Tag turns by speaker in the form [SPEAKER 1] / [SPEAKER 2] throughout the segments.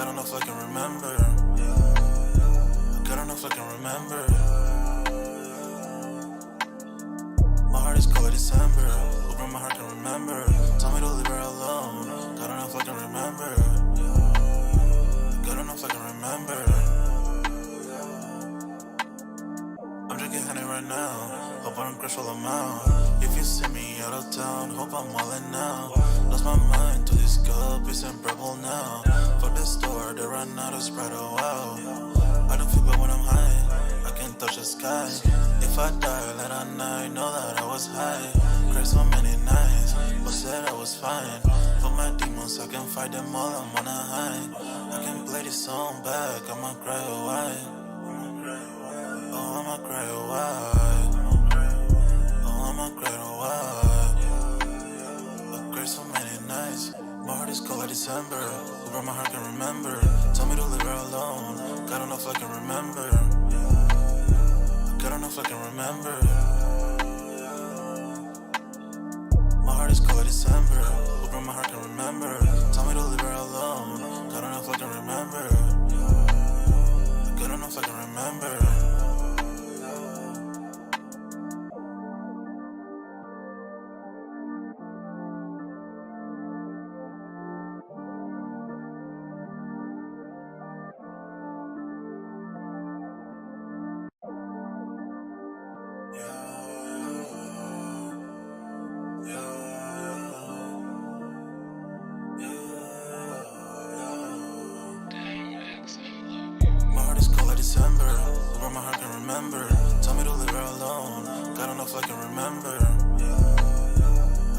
[SPEAKER 1] God don't know if I can remember. God don't know if I can remember. My heart is cold like December. Open my heart can remember. Tell me to leave her alone. God don't know if I can remember. God don't know if I can remember. I'm drinking honey right now. Hope I don't crush all I'm out. If you see me out of town, hope I'm all in now. Lost my mind to this cup, it's unbearable now. Fuck the store, they run out of Sprite, oh wow. I don't feel bad when I'm high, I can't touch the sky. If I die late at night, know that I was high. Cried so many nights, but said I was fine. For my demons, I can fight them all, I'm on a high. I can play this song back, I'ma cry a while. Oh, I'ma cry a while. Oh, I'ma cry a while. I cried so many nights. My heart is cold like December. Who brought my heart can remember. Tell me to leave her alone. God don't know if I can remember. God don't know if I can remember. My heart is cold like December. Who brought my heart can remember. Tell me to leave her alone. God don't know if I can remember. God don't know if I can remember. December, where my heart can remember. Tell me to leave her alone. God don't know if I can remember.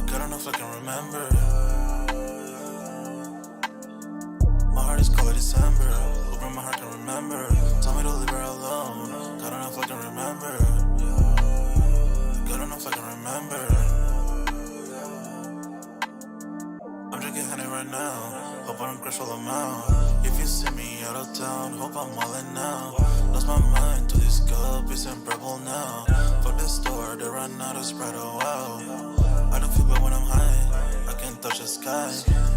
[SPEAKER 1] God don't know if I can remember. My heart is cold like December, where my heart can remember. Tell me to leave her alone. God don't know if I can remember. God don't know if I can remember. I'm drinking honey right now. Hope I don't crush all I'm out. If you see me out of town, hope I'm all in now. Lost my mind to this cup, it's unbearable now. Fuck the store, they run out of Sprite, oh wow. I don't feel bad when I'm high, I can't touch the sky.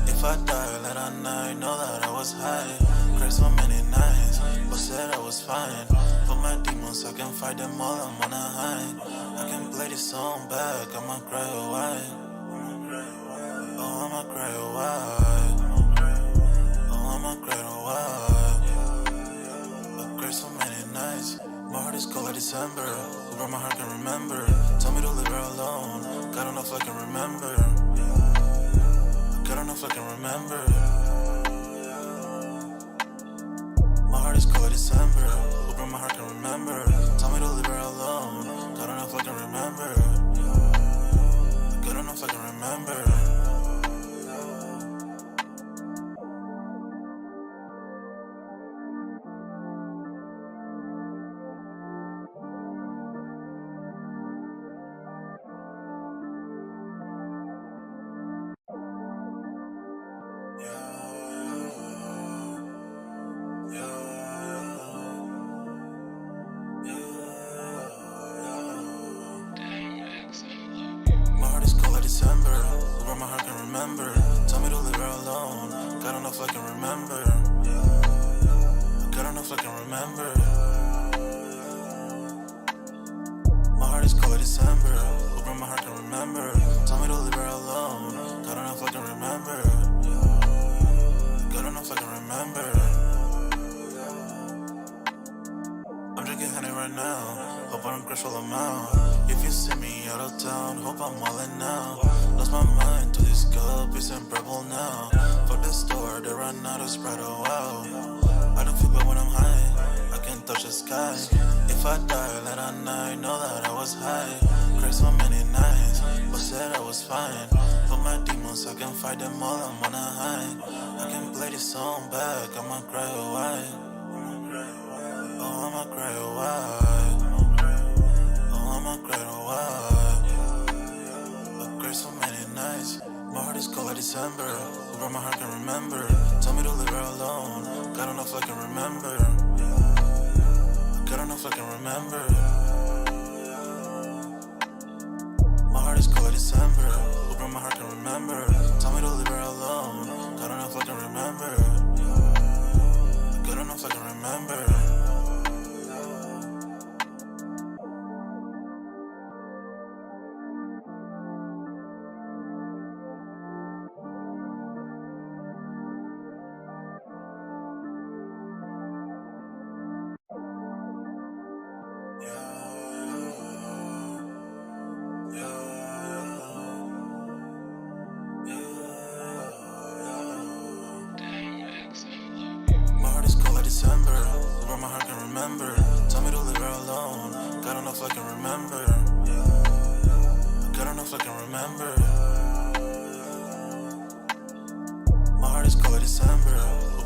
[SPEAKER 1] If I die late at night, know that I was high. Cried so many nights, but said I was fine. For my demons, I can fight them all, I'm on a high. I can play this song back, I'ma cry a while. Oh, I'ma cry a while. Oh, I'ma cry a while. I cried so many nights. My heart is cold like December. Who brought my heart can remember. Tell me to leave her alone. God don't know if I can remember. God don't know if I can remember. My heart is cold like December. Who brought my heart can remember. Tell me to leave her alone. God don't know if I can remember. God don't know if I can remember. December, where my heart can remember. Tell me to leave her alone. God don't know if I can remember. God don't know if I can remember. My heart is cold like December, where my heart can remember. Tell me to leave her alone. God don't know if I can remember. God don't know if I can remember. I'm drinking honey right now. Hope I don't crush all I'm out. If you see me out of town, hope I'm all in now. Lost my mind to this cup, it's unbearable now. Fuck the store, they run out of Sprite, oh wow. I don't feel bad when I'm high, I can't touch the sky. If I die late at night, know that I was high. Cried so many nights, but said I was fine. For my demons, I can fight them all, I'm on a high. I can play this song back, I'ma cry a while. Oh, I'ma cry a while. Oh, I'ma cry a while. I cried so many nights. My heart is cold like December. Who brought my heart can remember. Tell me to leave her alone. God don't know if I can remember. God don't know if I can remember. My heart is cold like December. Who brought my heart can remember. Tell me to leave her alone. God don't know if I can remember. My heart is cold like December, where my heart can remember. Tell me to leave her alone, God don't know if I can remember. God don't know if I can remember. My heart is cold like December,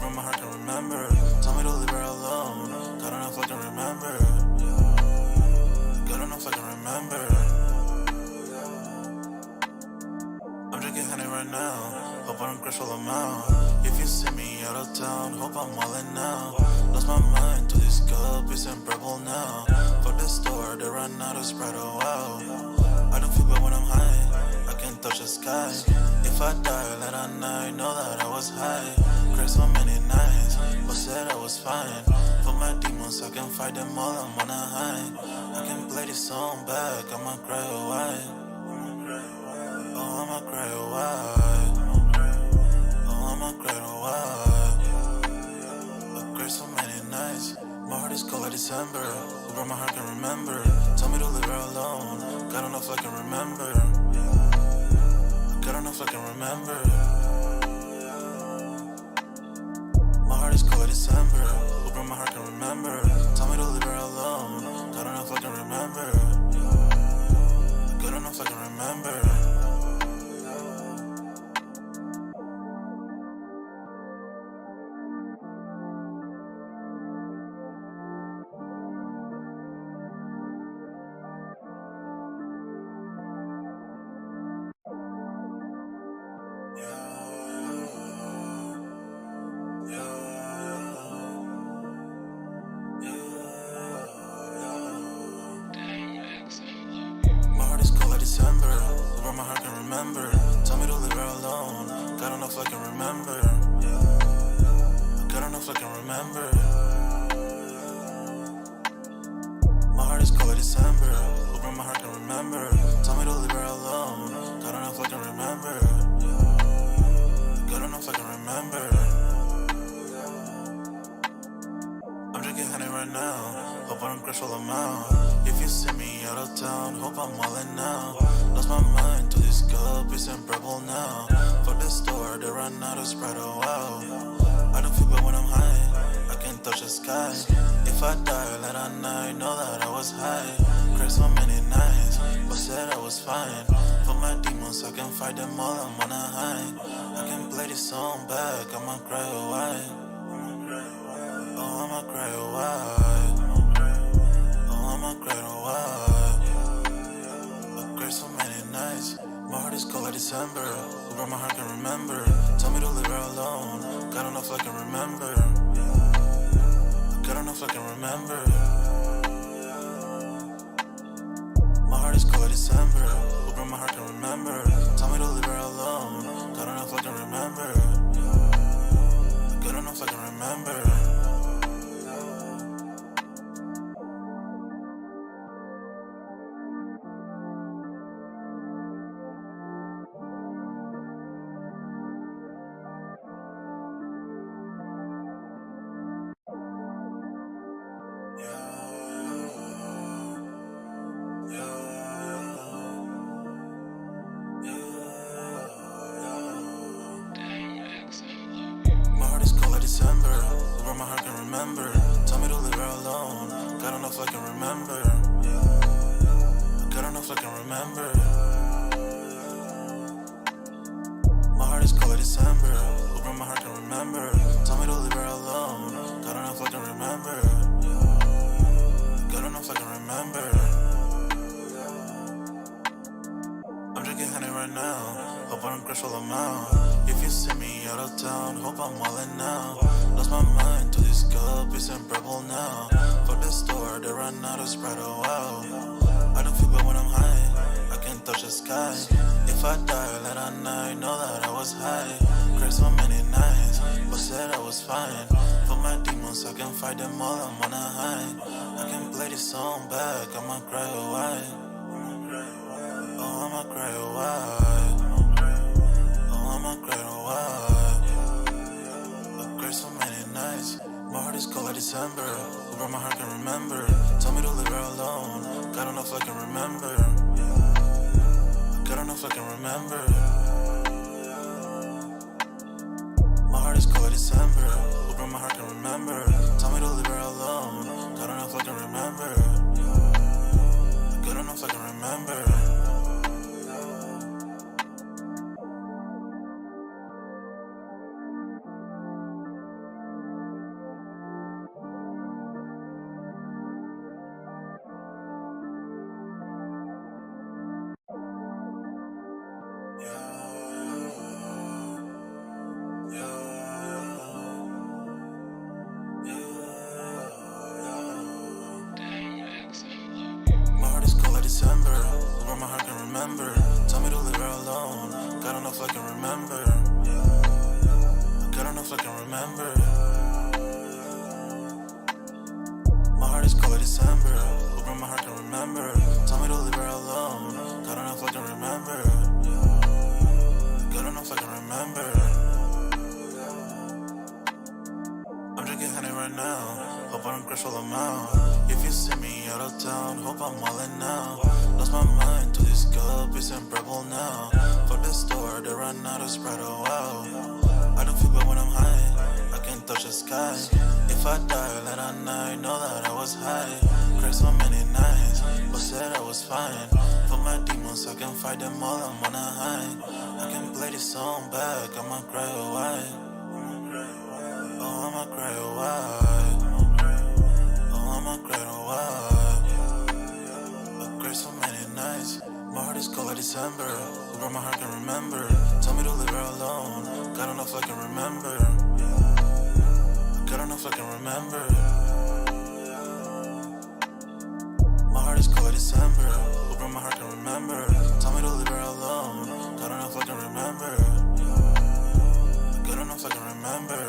[SPEAKER 1] where my heart can remember. Tell me to leave her alone, God don't know if I can remember. God don't know if I can remember. I'm drinking honey right now, hope I don't crash all I'm out. If you see me out of town, hope I'm wildin' now. Lost my mind to this cup, it's in purple now. For the store, they run out of Sprite, oh wow. I don't feel bad when I'm high, I can't touch the sky. If I die late at night, know that I was high. Cried so many nights, but said I was fine. For my demons, I can fight them all, I'm on a high. I can play this song back, I'ma cry or why. Oh, I'ma cry or why. Oh, I'ma cry or why. I cried so many nights. My heart is cold like December, where my heart can remember. Tell me to leave her alone, God don't know if I can remember. God don't know if I can remember. My heart is cold like December, where my heart can remember. Tell me to leave her alone, God don't know if I can remember. God don't know if I can remember. My heart is cold like December, where my heart can remember. Tell me to leave her alone, God don't know if I can remember. God don't know if I can remember. My heart is cold like December, where my heart can remember. Tell me to leave her alone, God don't know if I can remember. God don't know if I can remember. I'm drinking honey right now, hope I don't crash all I'm out. If you see me out of town, hope I'm wildin' now. Lost my mind to this cup, it's in purple now. For the store, they run out of Sprite, oh wow. I don't feel bad when I'm high, I can't touch the sky. If I die late at night, know that I was high. Cried so many nights, but said I was fine. For my demons, I can fight them all, I'm on a high. I can play this song back, I'ma cry or why. Oh, I'ma cry or why. Oh, I'ma cry or why. I cried so many nights. My heart is cold like December, where my heart can remember. Tell me to leave her alone, God don't know if I can remember. God don't know if I can remember. My heart is cold like December, where my heart can remember. Tell me to leave her alone, God don't know if I can remember. God don't know if I can remember. My heart is cold like December, where my heart can remember. Tell me to leave her alone, God don't know if I can remember. God don't know if I can remember. My heart is cold like December, where my heart can remember. Tell me to leave her alone, God don't know if I can remember. God don't know if I can remember. I'm drinking honey right now, hope I don't crash all I'm out. If you see me out of town, hope I'm wildin' now. Lost my mind to this cup, it's in purple now. For the store, they run out of Sprite, oh wow. I don't feel bad when I'm high, I can't touch the sky. If I die late at night, know that I was high. Cried so many nights, but said I was fine. For my demons, I can fight them all, I'm on a high. I can play this song back, I'ma cry or why. Oh, I'ma cry or why. Oh, I'ma cry or why. I cried so many nights. My heart is cold like December. Over my heart can remember. Tell me to leave her alone. God don't know if I can remember. God don't know if I can remember. My heart is cold like December. Over my heart can remember. Tell me to leave her alone. God don't know if I can remember. God don't know if I can remember. My heart is cold like December. Over my heart can remember. Tell me to leave her alone. God don't know if I can remember. God don't know if I can remember. My heart is cold like December. Over my heart can remember. Tell me to leave her alone. God don't know if I can remember. God don't know if I can remember. I'm drinking honey right now. Hope I don't crash all them out. If you see me out of town, hope I'm all in now. Lost my mind to this cup, it's unbearable now. For the store, they run out of Sprite, oh wow. I don't feel bad when I'm high, I can't touch the sky. If I die late at night, know that I was high. Cried so many nights, but said I was fine. For my demons, I can fight them all, I'm on a high. I can play this song back, I'ma cry, oh why? Oh, I'ma cry, oh why? Oh, I'ma cry, oh why? I cried so many nights. My heart is cold like December. Over my heart can remember. Tell me to leave her alone. God don't know if I can remember. God don't know if I can remember. My heart is cold like December. Over my heart can remember. Tell me to leave her alone. God don't know if I can remember. God don't know if I can remember.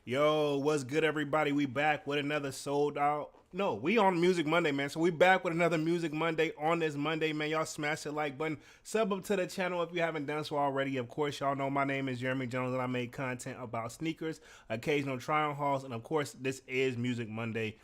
[SPEAKER 2] Yo, what's good, everybody? We back with another sold out. No, we on Music Monday, man. So we back with another Music Monday on this Monday, man. Y'all smash the like button. Sub up to the channel if you haven't done so already. Of course, y'all know my name is Jeremy Jones, and I make content about sneakers, occasional try-on hauls, and of course, this is Music Monday.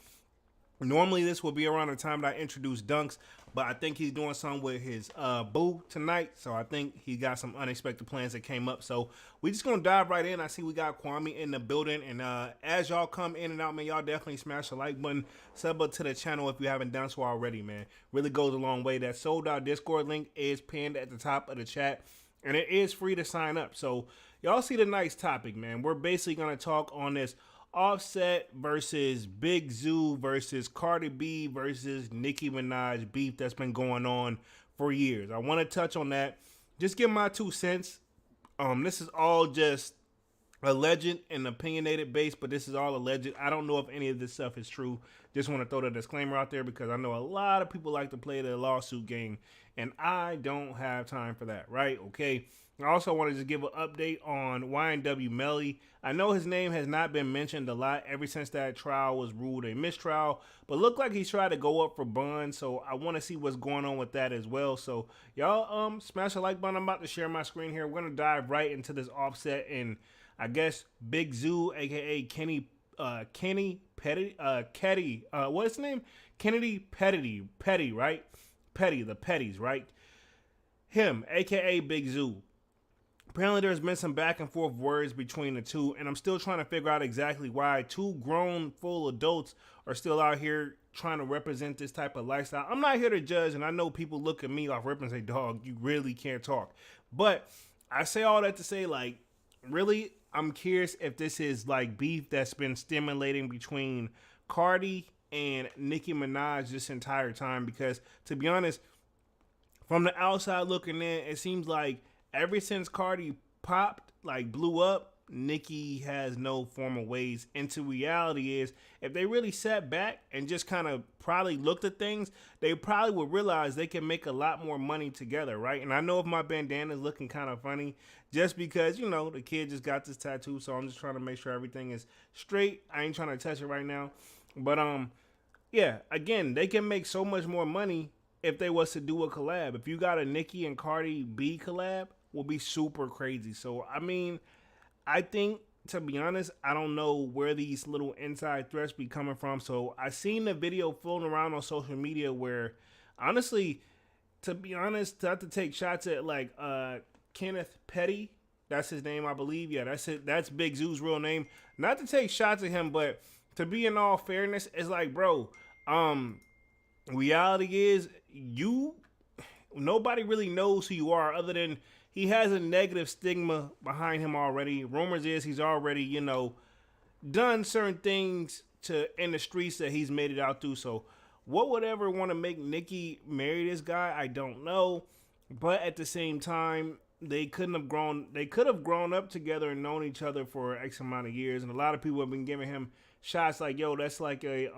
[SPEAKER 2] Normally, this will be around the time that I introduce Dunks, but I think he's doing something with his boo tonight, so I think he got some unexpected plans that came up. So we just gonna dive right in. I see we got Kwame in the building, and as y'all come in and out, man, y'all definitely smash the like button, sub up to the channel if you haven't done so already, man. Really goes a long way. That sold out Discord link is pinned at the top of the chat, and it is free to sign up. So y'all see the nice topic, man. We're basically gonna talk on this Offset versus Big Zoo versus Cardi B versus Nicki Minaj beef that's been going on for years. I want to touch on that. Just give my 2 cents. This is all just alleged and opinionated based, but this is all alleged. I don't know if any of this stuff is true. Just want to throw the disclaimer out there because I know a lot of people like to play the lawsuit game, and I don't have time for that, right? Okay. I also want to just give an update on YNW Melly. I know his name has not been mentioned a lot ever since that trial was ruled a mistrial, but looked like he's tried to go up for bond, so I want to see what's going on with that as well. So y'all smash the like button. I'm about to share my screen here. We're going to dive right into this Offset and I guess Big Zoo, aka Kenny Petty, what's his name? Kennedy Petty, right? Petty, the Petties, right? Him, aka Big Zoo. Apparently there's been some back and forth words between the two, and I'm still trying to figure out exactly why two grown full adults are still out here trying to represent this type of lifestyle. I'm not here to judge, and I know people look at me off rip and say, dog, you really can't talk. But I say all that to say, like, really, I'm curious if this is like beef that's been stimulating between Cardi and Nicki Minaj this entire time, because to be honest, from the outside looking in, it seems like ever since Cardi popped, like blew up, Nicki has no formal ways into reality is if they really sat back and just kind of probably looked at things, they probably would realize they can make a lot more money together, right? And I know if my bandana is looking kind of funny, just because, you know, the kid just got this tattoo, so I'm just trying to make sure everything is straight. I ain't trying to touch it right now. But yeah, again, they can make so much more money if they was to do a collab. If you got a Nicki and Cardi B collab, will be super crazy. So I mean, I think, to be honest, I don't know where these little inside threats be coming from. So I seen the video floating around on social media where, honestly, to be honest, not to take shots at like Kenneth Petty, that's his name, I believe. Yeah, that's it. That's Big Zoo's real name. Not to take shots at him, but to be in all fairness, it's like, bro, reality is nobody really knows who you are other than he has a negative stigma behind him already. Rumors is he's already, you know, done certain things to in the streets that he's made it out through. So what would ever want to make Nicki marry this guy? I don't know. But at the same time, they could have grown up together and known each other for X amount of years. And a lot of people have been giving him shots like, yo, that's like a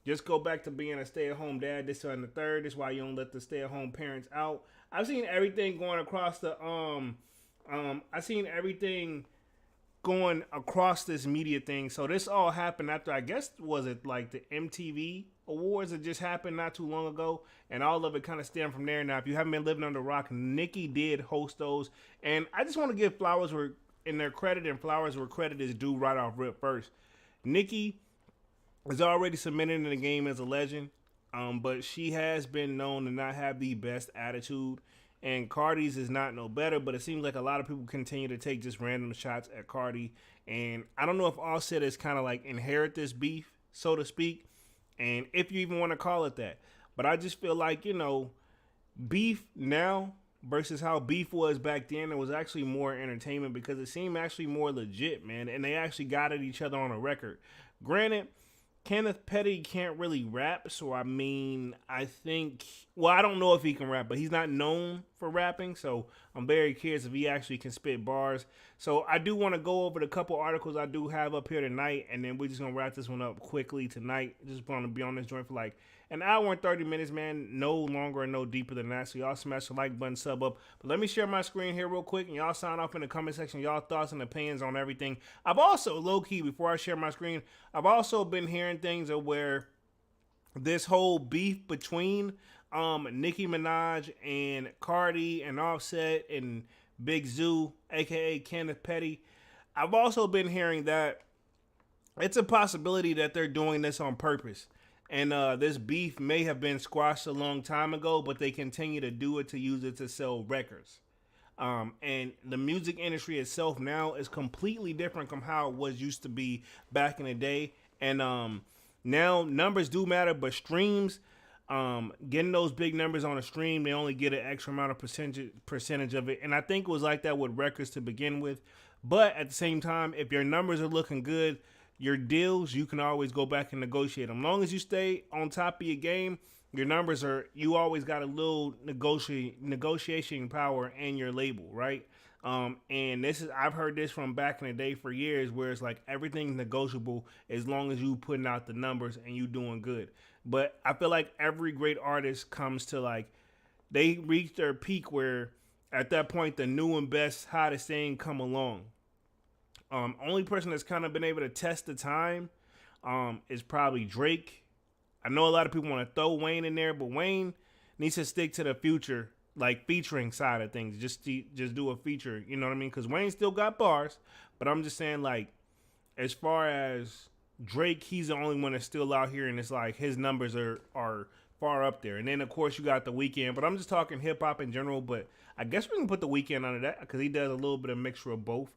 [SPEAKER 2] just go back to being a stay-at-home dad. This and the third. This is why you don't let the stay-at-home parents out. I've seen everything going across the I've seen everything going across this media thing. So this all happened after, I guess, was it like the MTV Awards that just happened not too long ago, and all of it kind of stemmed from there. Now, if you haven't been living under a rock, Nicki did host those, and I just want to give flowers where in their credit and flowers where credit is due right off rip first. Nicki is already cemented in the game as a legend, but she has been known to not have the best attitude. And Cardi's is not no better, but it seems like a lot of people continue to take just random shots at Cardi. And I don't know if Offset is kind of like inherit this beef, so to speak, and if you even want to call it that. But I just feel like, you know, beef now versus how beef was back then, it was actually more entertainment because it seemed actually more legit, man. And they actually got at each other on a record. Granted, Kenneth Petty can't really rap, so I mean, I think, well, I don't know if he can rap, but he's not known for rapping, so I'm very curious if he actually can spit bars. So I do want to go over the couple articles I do have up here tonight, and then we're just going to wrap this one up quickly tonight. Just want to be on this joint for like an hour and 30 minutes, man. No longer and no deeper than that. So y'all smash the like button, sub up. But let me share my screen here real quick, and y'all sign off in the comment section. Y'all thoughts and opinions on everything. I've also, low-key, before I share my screen, I've also been hearing things of where this whole beef between Nicki Minaj and Cardi and Offset and Big Zoo, a.k.a. Kenneth Petty, I've also been hearing that it's a possibility that they're doing this on purpose. And this beef may have been squashed a long time ago, but they continue to do it to use it to sell records. And the music industry itself now is completely different from how it was used to be back in the day. And now numbers do matter, but streams, getting those big numbers on a stream, they only get an extra amount of percentage of it. And I think it was like that with records to begin with. But at the same time, if your numbers are looking good, your deals, you can always go back and negotiate them. As long as you stay on top of your game, your numbers are, you always got a little negotiation power in your label, right? And this is, I've heard this from back in the day for years, where it's like everything's negotiable as long as you putting out the numbers and you doing good. But I feel like every great artist comes to like, they reach their peak where at that point the new and best hottest thing come along. Only person that's kind of been able to test the time is probably Drake. I know a lot of people want to throw Wayne in there, but Wayne needs to stick to the future, like featuring side of things. Just do a feature, you know what I mean? Because Wayne still got bars, but I'm just saying, like, as far as Drake, he's the only one that's still out here, and it's like his numbers are far up there. And then of course you got The Weeknd, but I'm just talking hip hop in general. But I guess we can put The Weeknd under that because he does a little bit of mixture of both.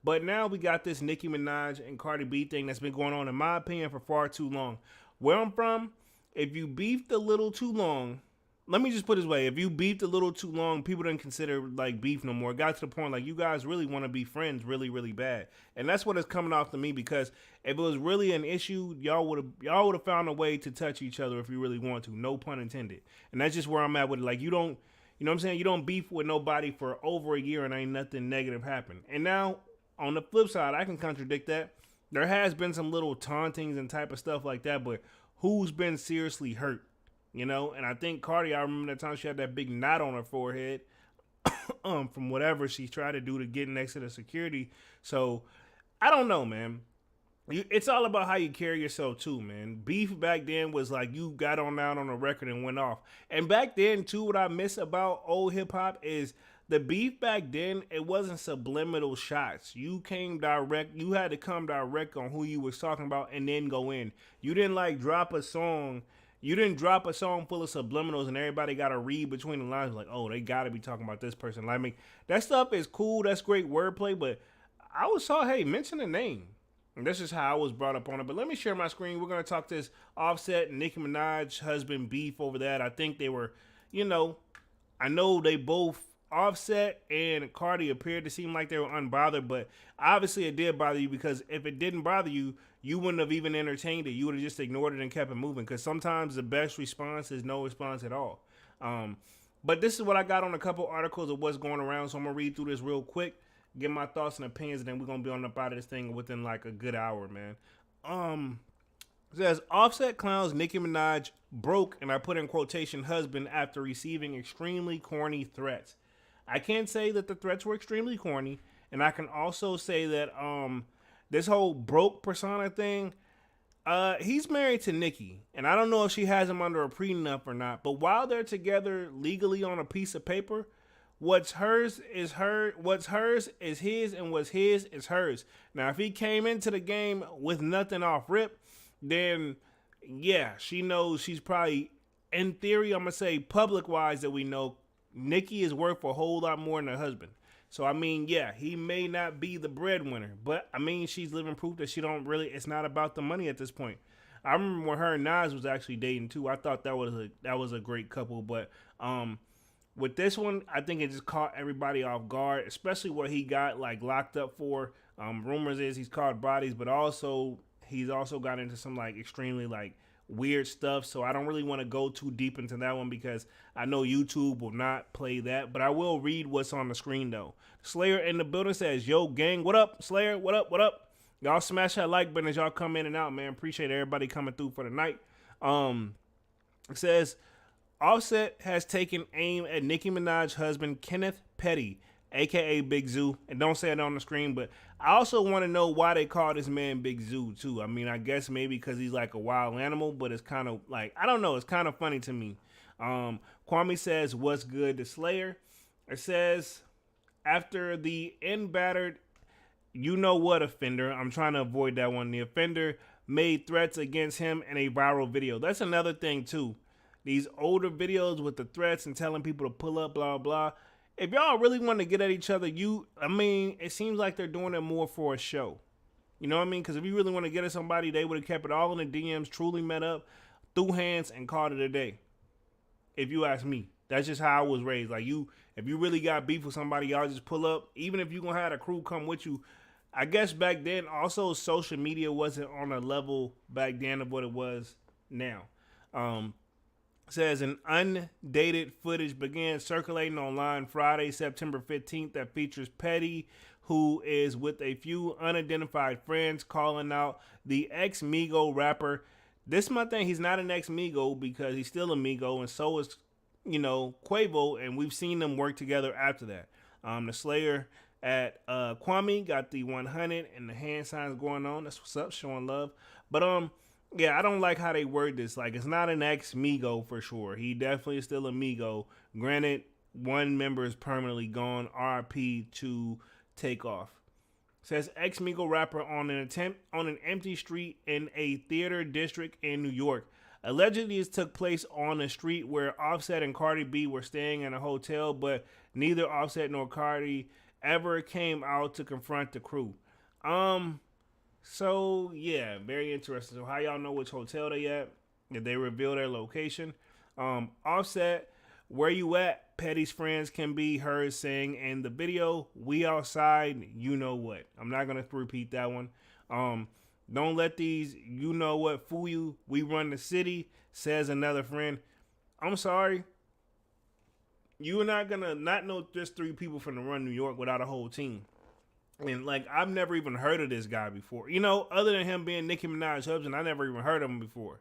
[SPEAKER 2] But now we got this Nicki Minaj and Cardi B thing that's been going on, in my opinion, for far too long. Where I'm from, if you beefed a little too long, let me just put it this way. If you beefed a little too long, people didn't consider like beef no more. It got to the point like you guys really want to be friends really, really bad. And that's what it's coming off to me, because if it was really an issue, y'all would have found a way to touch each other if you really want to. No pun intended. And that's just where I'm at with it. Like, you don't, you know what I'm saying? You don't beef with nobody for over a year and ain't nothing negative happen. And now, on the flip side, I can contradict that. There has been some little tauntings and type of stuff like that, but who's been seriously hurt? You know, and I think Cardi, I remember that time she had that big knot on her forehead from whatever she tried to do to get next to the security. So I don't know, man. It's all about how you carry yourself too, man. Beef back then was like you got on down on a record and went off. And back then too, what I miss about old hip hop is the beef back then. It wasn't subliminal shots. You came direct. You had to come direct on who you was talking about and then go in. You didn't like drop a song. You didn't drop a song full of subliminals and everybody got to read between the lines like, oh, they got to be talking about this person. Like, I mean, that stuff is cool. That's great wordplay, but I was saw, hey, mention the name. And this is how I was brought up on it. But let me share my screen. We're going to talk this Offset and Nicki Minaj husband beef over that. I think they were, you know, I know they both, Offset and Cardi, appeared to seem like they were unbothered. But obviously it did bother you, because if it didn't bother you, you wouldn't have even entertained it. You would have just ignored it and kept it moving, because sometimes the best response is no response at all. But this is what I got on a couple articles of what's going around. So I'm going to read through this real quick, get my thoughts and opinions, and then we're gonna be on up out of this thing within like a good hour, man. It says Offset clowns Nicki Minaj broke, and I put in quotation, husband after receiving extremely corny threats. I can't say that the threats were extremely corny, and I can also say that this whole broke persona thing, he's married to Nicki, and I don't know if she has him under a prenup or not, but while they're together legally on a piece of paper, what's hers is his, and what's his is hers. Now, if he came into the game with nothing off rip, then yeah, she knows she's probably, in theory, I'm gonna say public wise, that we know Nicki is worth a whole lot more than her husband. So I mean, yeah, he may not be the breadwinner, but I mean, she's living proof that she don't really. It's not about the money at this point. I remember when her and Nas was actually dating too. I thought that was a great couple, but with this one, I think it just caught everybody off guard, especially what he got like locked up for. Rumors is he's caught bodies, but also he's also got into some like extremely like weird stuff. So I don't really want to go too deep into that one, because I know YouTube will not play that. But I will read what's on the screen though. Slayer in the building says, "Yo gang, what up? Slayer, what up? What up? Y'all smash that like button as y'all come in and out, man. Appreciate everybody coming through for the night." It says, Offset has taken aim at Nicki Minaj's husband, Kenneth Petty, a.k.a. Big Zoo. And don't say it on the screen, but I also want to know why they call this man Big Zoo, too. I mean, I guess maybe because he's like a wild animal, but it's kind of like, I don't know, it's kind of funny to me. Kwame says, what's good to Slayer? It says, after the battered, you know what offender, I'm trying to avoid that one. The offender made threats against him in a viral video. That's another thing, too. These older videos with the threats and telling people to pull up, blah, blah. If y'all really want to get at each other, I mean, it seems like they're doing it more for a show. You know what I mean? Because if you really want to get at somebody, they would have kept it all in the DMs, truly met up, threw hands, and called it a day. If you ask me. That's just how I was raised. Like, if you really got beef with somebody, y'all just pull up. Even if you going to have a crew come with you. I guess back then, also, social media wasn't on a level back then of what it was now. Says an undated footage began circulating online Friday, September 15th, that features Petty, who is with a few unidentified friends, calling out the ex-Migo rapper. This is my thing. He's not an ex-Migo because he's still a Migo, and so is, Quavo, and we've seen them work together after that. The Slayer at Kwame got the 100 and the hand signs going on. That's what's up, showing love. But yeah, I don't like how they word this. Like, it's not an ex-Migo for sure. He definitely is still a Migo. Granted, one member is permanently gone. RP to Takeoff. Says ex-Migo rapper on an empty street in a theater district in New York. Allegedly, this took place on a street where Offset and Cardi B were staying in a hotel, but neither Offset nor Cardi ever came out to confront the crew. So, yeah, very interesting. So, how y'all know which hotel they at? Did they reveal their location? Offset, where you at? Petty's friends can be heard saying in the video, we outside, you know what. I'm not going to repeat that one. Don't let these you know what fool you. We run the city, says another friend. I'm sorry. You're not going to not know just 3 people from the run New York without a whole team. And like I've never even heard of this guy before. You know, other than him being Nicki Minaj's husband, I never even heard of him before.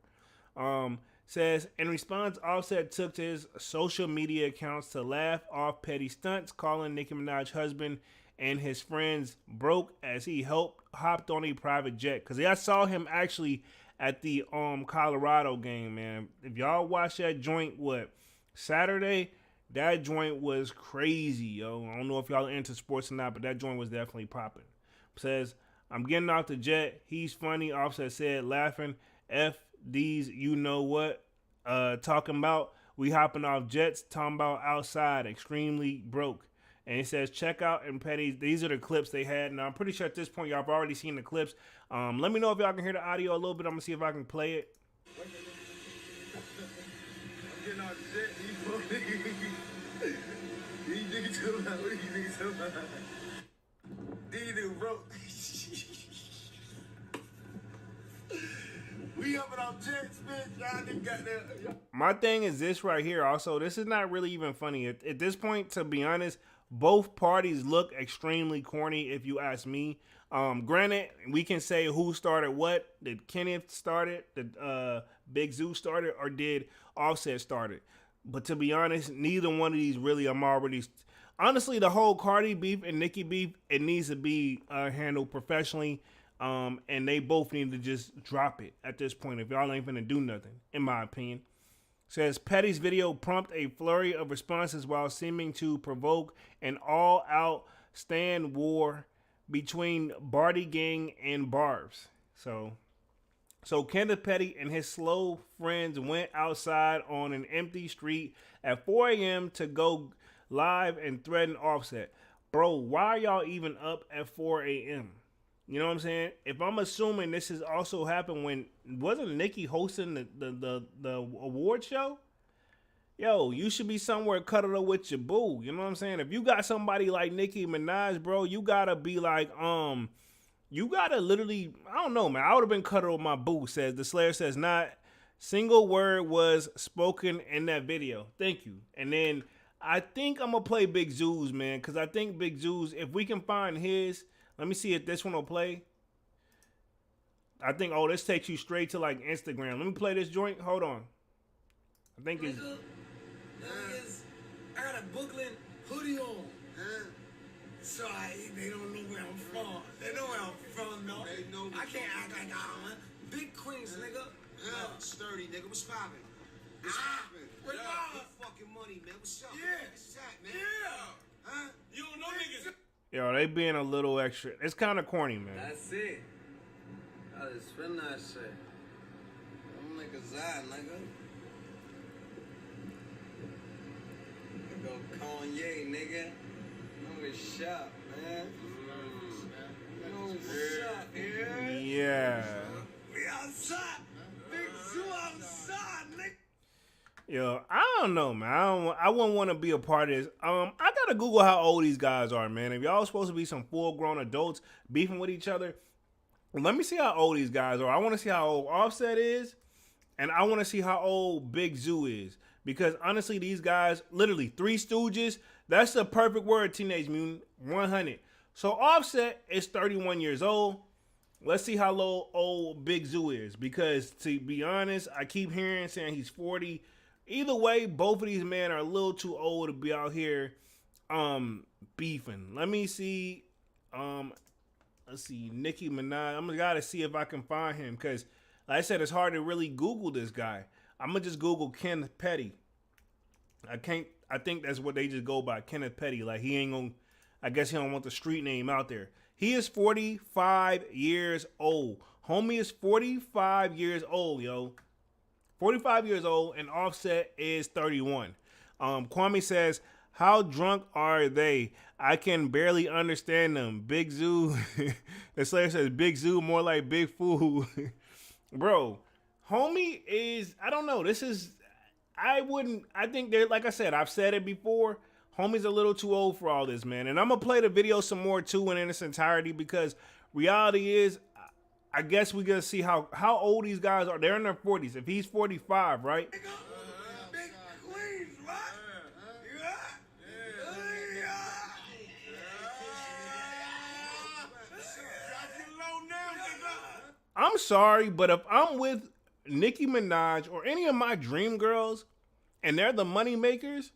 [SPEAKER 2] Says in response, Offset took to his social media accounts to laugh off petty stunts, calling Nicki Minaj's husband and his friends broke as he hopped on a private jet. Cause I saw him actually at the Colorado game, man. If y'all watch that joint, Saturday? That joint was crazy, yo. I don't know if y'all are into sports or not, but that joint was definitely popping. Says, I'm getting off the jet. He's funny, Offset said, laughing. F these, you know what? Talking about we hopping off jets, talking about outside, extremely broke. And he says, check out and Petty. These are the clips they had. Now, I'm pretty sure at this point, y'all have already seen the clips. Let me know if y'all can hear the audio a little bit. I'm going to see if I can play it.
[SPEAKER 3] I'm getting off the jet. These niggas talking about, what are you niggas talking about? These niggas broke. We up off jets, bitch. Y'all niggas got that.
[SPEAKER 2] My thing is this right here. Also, this is not really even funny. At this point, to be honest, both parties look extremely corny if you ask me. Granted, we can say who started what. Did Kenneth start it? Did Big Zoo start it? Or did Offset start it? But to be honest, neither one of these really, honestly, the whole Cardi beef and Nicki beef, it needs to be handled professionally. And they both need to just drop it at this point if y'all ain't finna do nothing, in my opinion. Says Petty's video prompted a flurry of responses while seeming to provoke an all-out stand war between Barty Gang and Barbs. So Kenneth Petty and his slow friends went outside on an empty street at 4 a.m. to go live and threaten Offset. Bro, why are y'all even up at 4 a.m.? You know what I'm saying? If I'm assuming this has also happened when, wasn't Nicki hosting the award show? Yo, you should be somewhere cuddled up with your boo. You know what I'm saying? If you got somebody like Nicki Minaj, bro, you gotta be like, you gotta literally, I don't know, man. I would have been cuddled with my boo, says the Slayer says not single word was spoken in that video. Thank you. And then I think I'm gonna play Big Zoo's, man, because I think Big Zoo's, if we can find his, let me see if this one will play. I think, oh, this takes you straight to like Instagram. Let me play this joint. Hold on. I think it's.
[SPEAKER 3] I got a Brooklyn hoodie on. So they don't know where I'm from. They know where I'm from, though. They know I can't act like I'm Big Queens, nigga. Sturdy, nigga. What's poppin'? What's poppin'? What's poppin'? Fucking money, man. What's up? Yeah. What's that, man? Yeah. Huh? You don't know niggas.
[SPEAKER 2] Yo, they being a little extra. It's kind of corny, man.
[SPEAKER 4] That's it. I just spend that shit. Them niggas out, nigga. Go Kanye, nigga. No, it's shop, man. No, it's shop,
[SPEAKER 2] Yeah.
[SPEAKER 3] We outside. Big Zoo outside, nigga.
[SPEAKER 2] Yo, I don't know, man. I wouldn't want to be a part of this. I gotta Google how old these guys are, man. If y'all supposed to be some full-grown adults beefing with each other, let me see how old these guys are. I want to see how old Offset is, and I want to see how old Big Zoo is. Because honestly, these guys, literally, Three Stooges, that's the perfect word, Teenage Mutant, 100. So Offset is 31 years old. Let's see how old Big Zoo is. Because to be honest, I keep hearing saying he's 40. Either way, both of these men are a little too old to be out here beefing. Let me see. Let's see. Nicki Minaj. I'm going to see if I can find him. Because, like I said, it's hard to really Google this guy. I'm going to just Google Kenneth Petty. I think that's what they just go by. Kenneth Petty. Like, he ain't going to, I guess he don't want the street name out there. He is 45 years old. Homie is 45 years old, yo. 45 years old, and Offset is 31. Kwame says, how drunk are they? I can barely understand them. Big Zoo. The Slayer says, Big Zoo, more like Big Fool. Bro, homie is, I don't know. I think they're, like I said, I've said it before. Homie's a little too old for all this, man. And I'm going to play the video some more, too, in its entirety, because reality is, I guess we're going to see how old these guys are. They're in their 40s. If he's 45, right?
[SPEAKER 3] Big Queens, right? Yeah.
[SPEAKER 2] I'm sorry, but if I'm with Nicki Minaj or any of my dream girls and they're the money makers,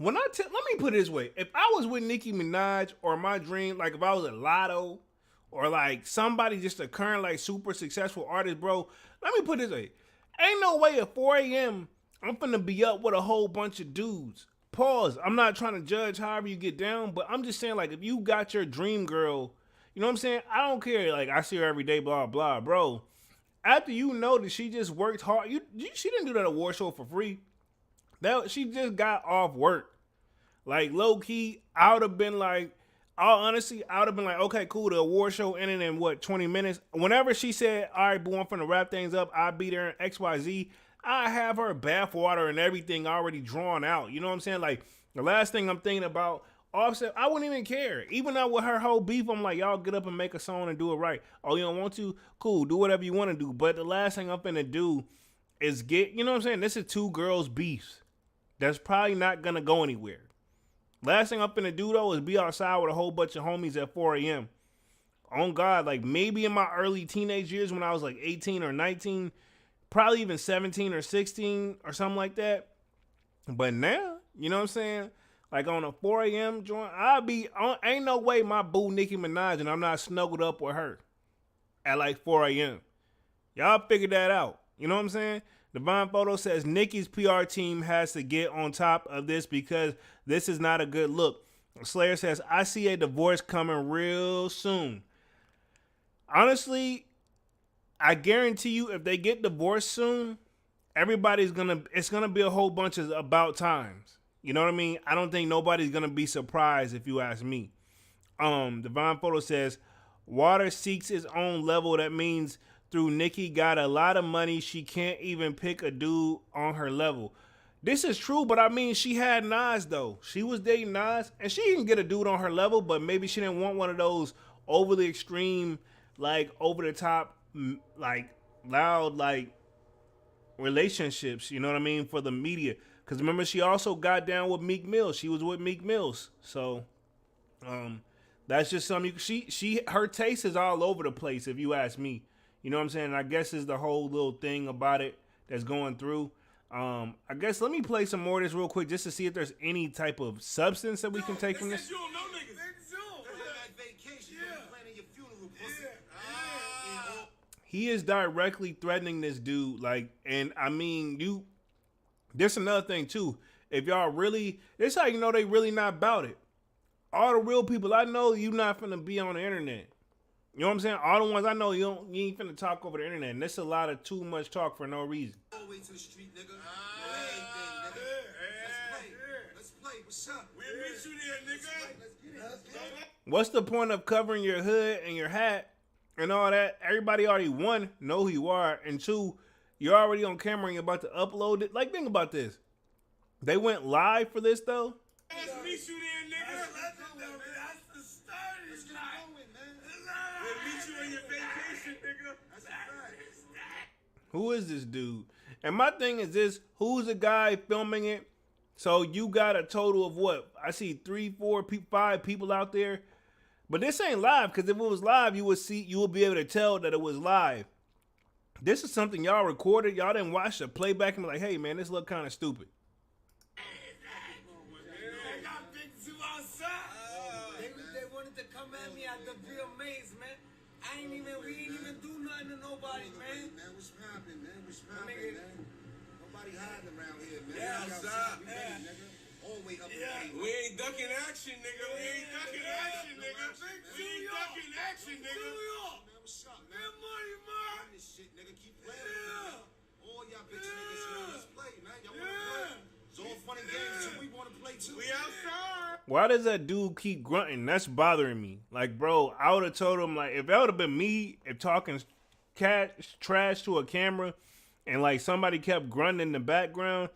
[SPEAKER 2] let me put it this way. If I was with Nicki Minaj or my dream, like if I was a Lotto or like somebody just a current like super successful artist, bro, let me put it this way. Ain't no way at 4 a.m. I'm finna be up with a whole bunch of dudes. Pause. I'm not trying to judge however you get down, but I'm just saying, like, if you got your dream girl, you know what I'm saying? I don't care. Like, I see her every day, blah, blah, bro. After you know that she just worked hard, she didn't do that award show for free. She just got off work. Like, low key, I would have been like, all honesty, I would have been like, okay, cool. The award show ended in what, 20 minutes? Whenever she said, all right, boo, I'm finna wrap things up, I'll be there in XYZ, I have her bathwater and everything already drawn out. You know what I'm saying? Like, the last thing I'm thinking about, Offset, I wouldn't even care. Even though with her whole beef, I'm like, y'all get up and make a song and do it right. Oh, you don't want to? Cool, do whatever you want to do. But the last thing I'm finna do is you know what I'm saying? This is two girls' beefs. That's probably not gonna go anywhere. Last thing I'm finna do, though, is be outside with a whole bunch of homies at 4 a.m. On God, like maybe in my early teenage years when I was like 18 or 19, probably even 17 or 16 or something like that. But now, you know what I'm saying? Like on a 4 a.m. joint, ain't no way my boo Nicki Minaj and I'm not snuggled up with her at like 4 a.m. Y'all figure that out. You know what I'm saying? Divine Photo says Nicki's PR team has to get on top of this because this is not a good look. Slayer says, I see a divorce coming real soon. Honestly, I guarantee you if they get divorced soon, it's gonna be a whole bunch of about times. You know what I mean? I don't think nobody's gonna be surprised if you ask me. Divine Photo says, Water seeks its own level. That means through Nicki got a lot of money. She can't even pick a dude on her level. This is true, but I mean, she had Nas though. She was dating Nas, and she can get a dude on her level, but maybe she didn't want one of those overly extreme, like over the top, like loud, like relationships. You know what I mean, for the media. Because remember, she also got down with Meek Mill. She was with Meek Mills, so that's just something. Her taste is all over the place, if you ask me. You know what I'm saying? And I guess is the whole little thing about it that's going through. I guess let me play some more of this real quick just to see if there's any type of substance that we can take from this. He is directly threatening this dude, like, and I mean, there's another thing too. If y'all really, this how you know they really not about it. All the real people I know, you not finna be on the internet. You know what I'm saying? All the ones I know, you ain't finna talk over the internet. And there's a lot of too much talk for no reason.
[SPEAKER 3] All the way to the street, nigga. Let's play. What's up? We'll meet you there, nigga. Let's get it.
[SPEAKER 2] What's the point of covering your hood and your hat and all that? Everybody already, one, know who you are, and two, you're already on camera and you're about to upload it. Like, think about this. They went live for this, though.
[SPEAKER 3] Let's meet you there, nigga. That's the start of this night. We'll meet you on your vacation, nigga. That's a fact.
[SPEAKER 2] Who is this dude? And my thing is this, who's the guy filming it? So you got a total of what? I see 3, 4, 5 people out there. But this ain't live, because if it was live, you would be able to tell that it was live. This is something y'all recorded. Y'all didn't watch the playback and be like, hey, man, this look kind of stupid.
[SPEAKER 3] They got big two outside. They wanted to come at me at the real maze, man. We ain't even do nothing to nobody, man.
[SPEAKER 5] What's poppin', man? Nobody hiding around here, man.
[SPEAKER 3] Yeah, outside.
[SPEAKER 5] We ready, nigga. All the way up.
[SPEAKER 3] Yeah.
[SPEAKER 5] The
[SPEAKER 3] We ain't ducking action, nigga. We ain't ducking action, nigga. We ain't ducking action, nigga.
[SPEAKER 5] Man, what's up, man?
[SPEAKER 3] Good money, man.
[SPEAKER 5] This shit, nigga. Keep playing. Yeah. All y'all bitch niggas here, let's play, man. Y'all wanna play? It's all fun and games, so we wanna play too.
[SPEAKER 3] We outside.
[SPEAKER 2] Why does that dude keep grunting? That's bothering me. Like, bro, I would have told him, like, if that would have been me, if talking trash to a camera and, like, somebody kept grunting in the background,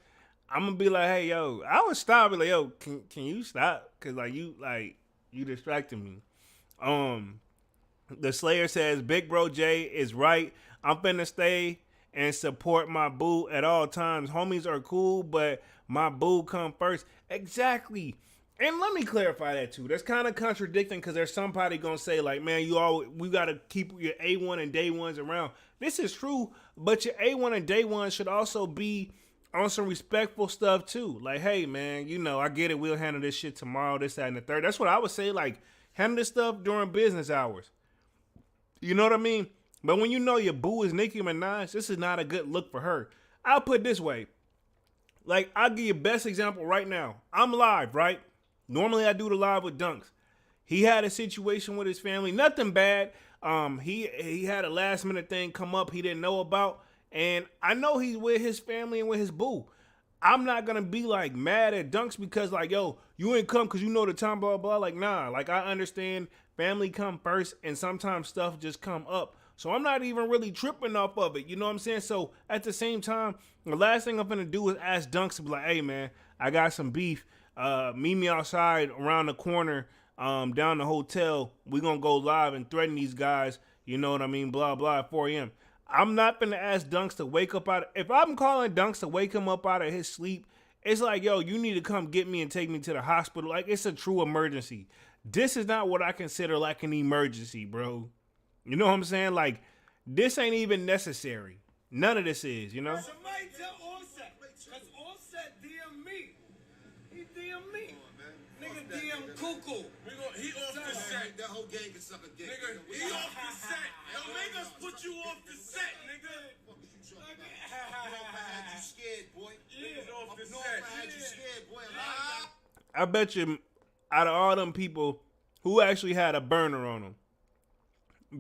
[SPEAKER 2] I'm going to be like, hey, yo, I would stop and like, yo, can you stop? Because, like, you distracting me. The Slayer says, Big Bro J is right. I'm finna stay and support my boo at all times. Homies are cool, but my boo come first. Exactly. And let me clarify that too. That's kind of contradicting because there's somebody gonna say like, man, we gotta keep your A1 and day ones around. This is true, but your A1 and day one should also be on some respectful stuff too. Like, hey man, I get it. We'll handle this shit tomorrow, this, that, and the third. That's what I would say. Like, handle this stuff during business hours. You know what I mean? But when you know your boo is Nicki Minaj, this is not a good look for her. I'll put it this way. Like, I'll give you best example right now. I'm live, right? Normally I do the live with Dunks. He had a situation with his family, nothing bad. He had a last minute thing come up he didn't know about, and I know he's with his family and with his boo. I'm not gonna be like mad at Dunks because like, yo, you ain't come because you know the time, blah blah. Like, nah, like I understand family come first, and sometimes stuff just come up. So I'm not even really tripping off of it. You know what I'm saying? So at the same time, the last thing I'm gonna do is ask Dunks to be like, hey man, I got some beef. Meet me outside around the corner, down the hotel. We're gonna go live and threaten these guys. You know what I mean? Blah blah at 4 a.m. I'm not gonna ask Dunks to wake up if I'm calling Dunks to wake him up out of his sleep, it's like, yo, you need to come get me and take me to the hospital. Like, it's a true emergency. This is not what I consider like an emergency, bro. You know what I'm saying? Like, this ain't even necessary. None of this is,
[SPEAKER 3] Somebody tell Offset, because Offset DM me. He DM me. Nigga DM Cuckoo.
[SPEAKER 5] He off the set. That whole gang can suck a dick. Nigga, he off the set. Yo, make us put you off the set, nigga. Fuck is you talking about? I had you scared, boy.
[SPEAKER 3] Yeah.
[SPEAKER 5] Off the set. I had you scared, boy.
[SPEAKER 2] I bet you, out of all them people, who actually had a burner on him?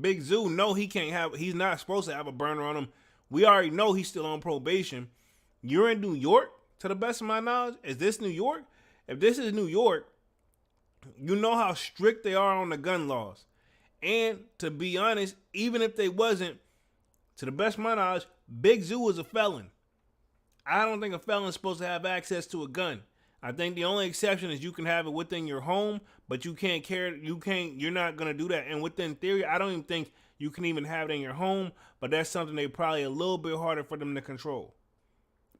[SPEAKER 2] Big Zoo, no, he's not supposed to have a burner on him. We already know he's still on probation. You're in New York, to the best of my knowledge. Is this New York? If this is New York, you know how strict they are on the gun laws. And to be honest, even if they wasn't, to the best of my knowledge, Big Zoo is a felon. I don't think a felon's supposed to have access to a gun. I think the only exception is you can have it within your home, but you're not going to do that. And within theory, I don't even think you can even have it in your home, but that's something they probably a little bit harder for them to control.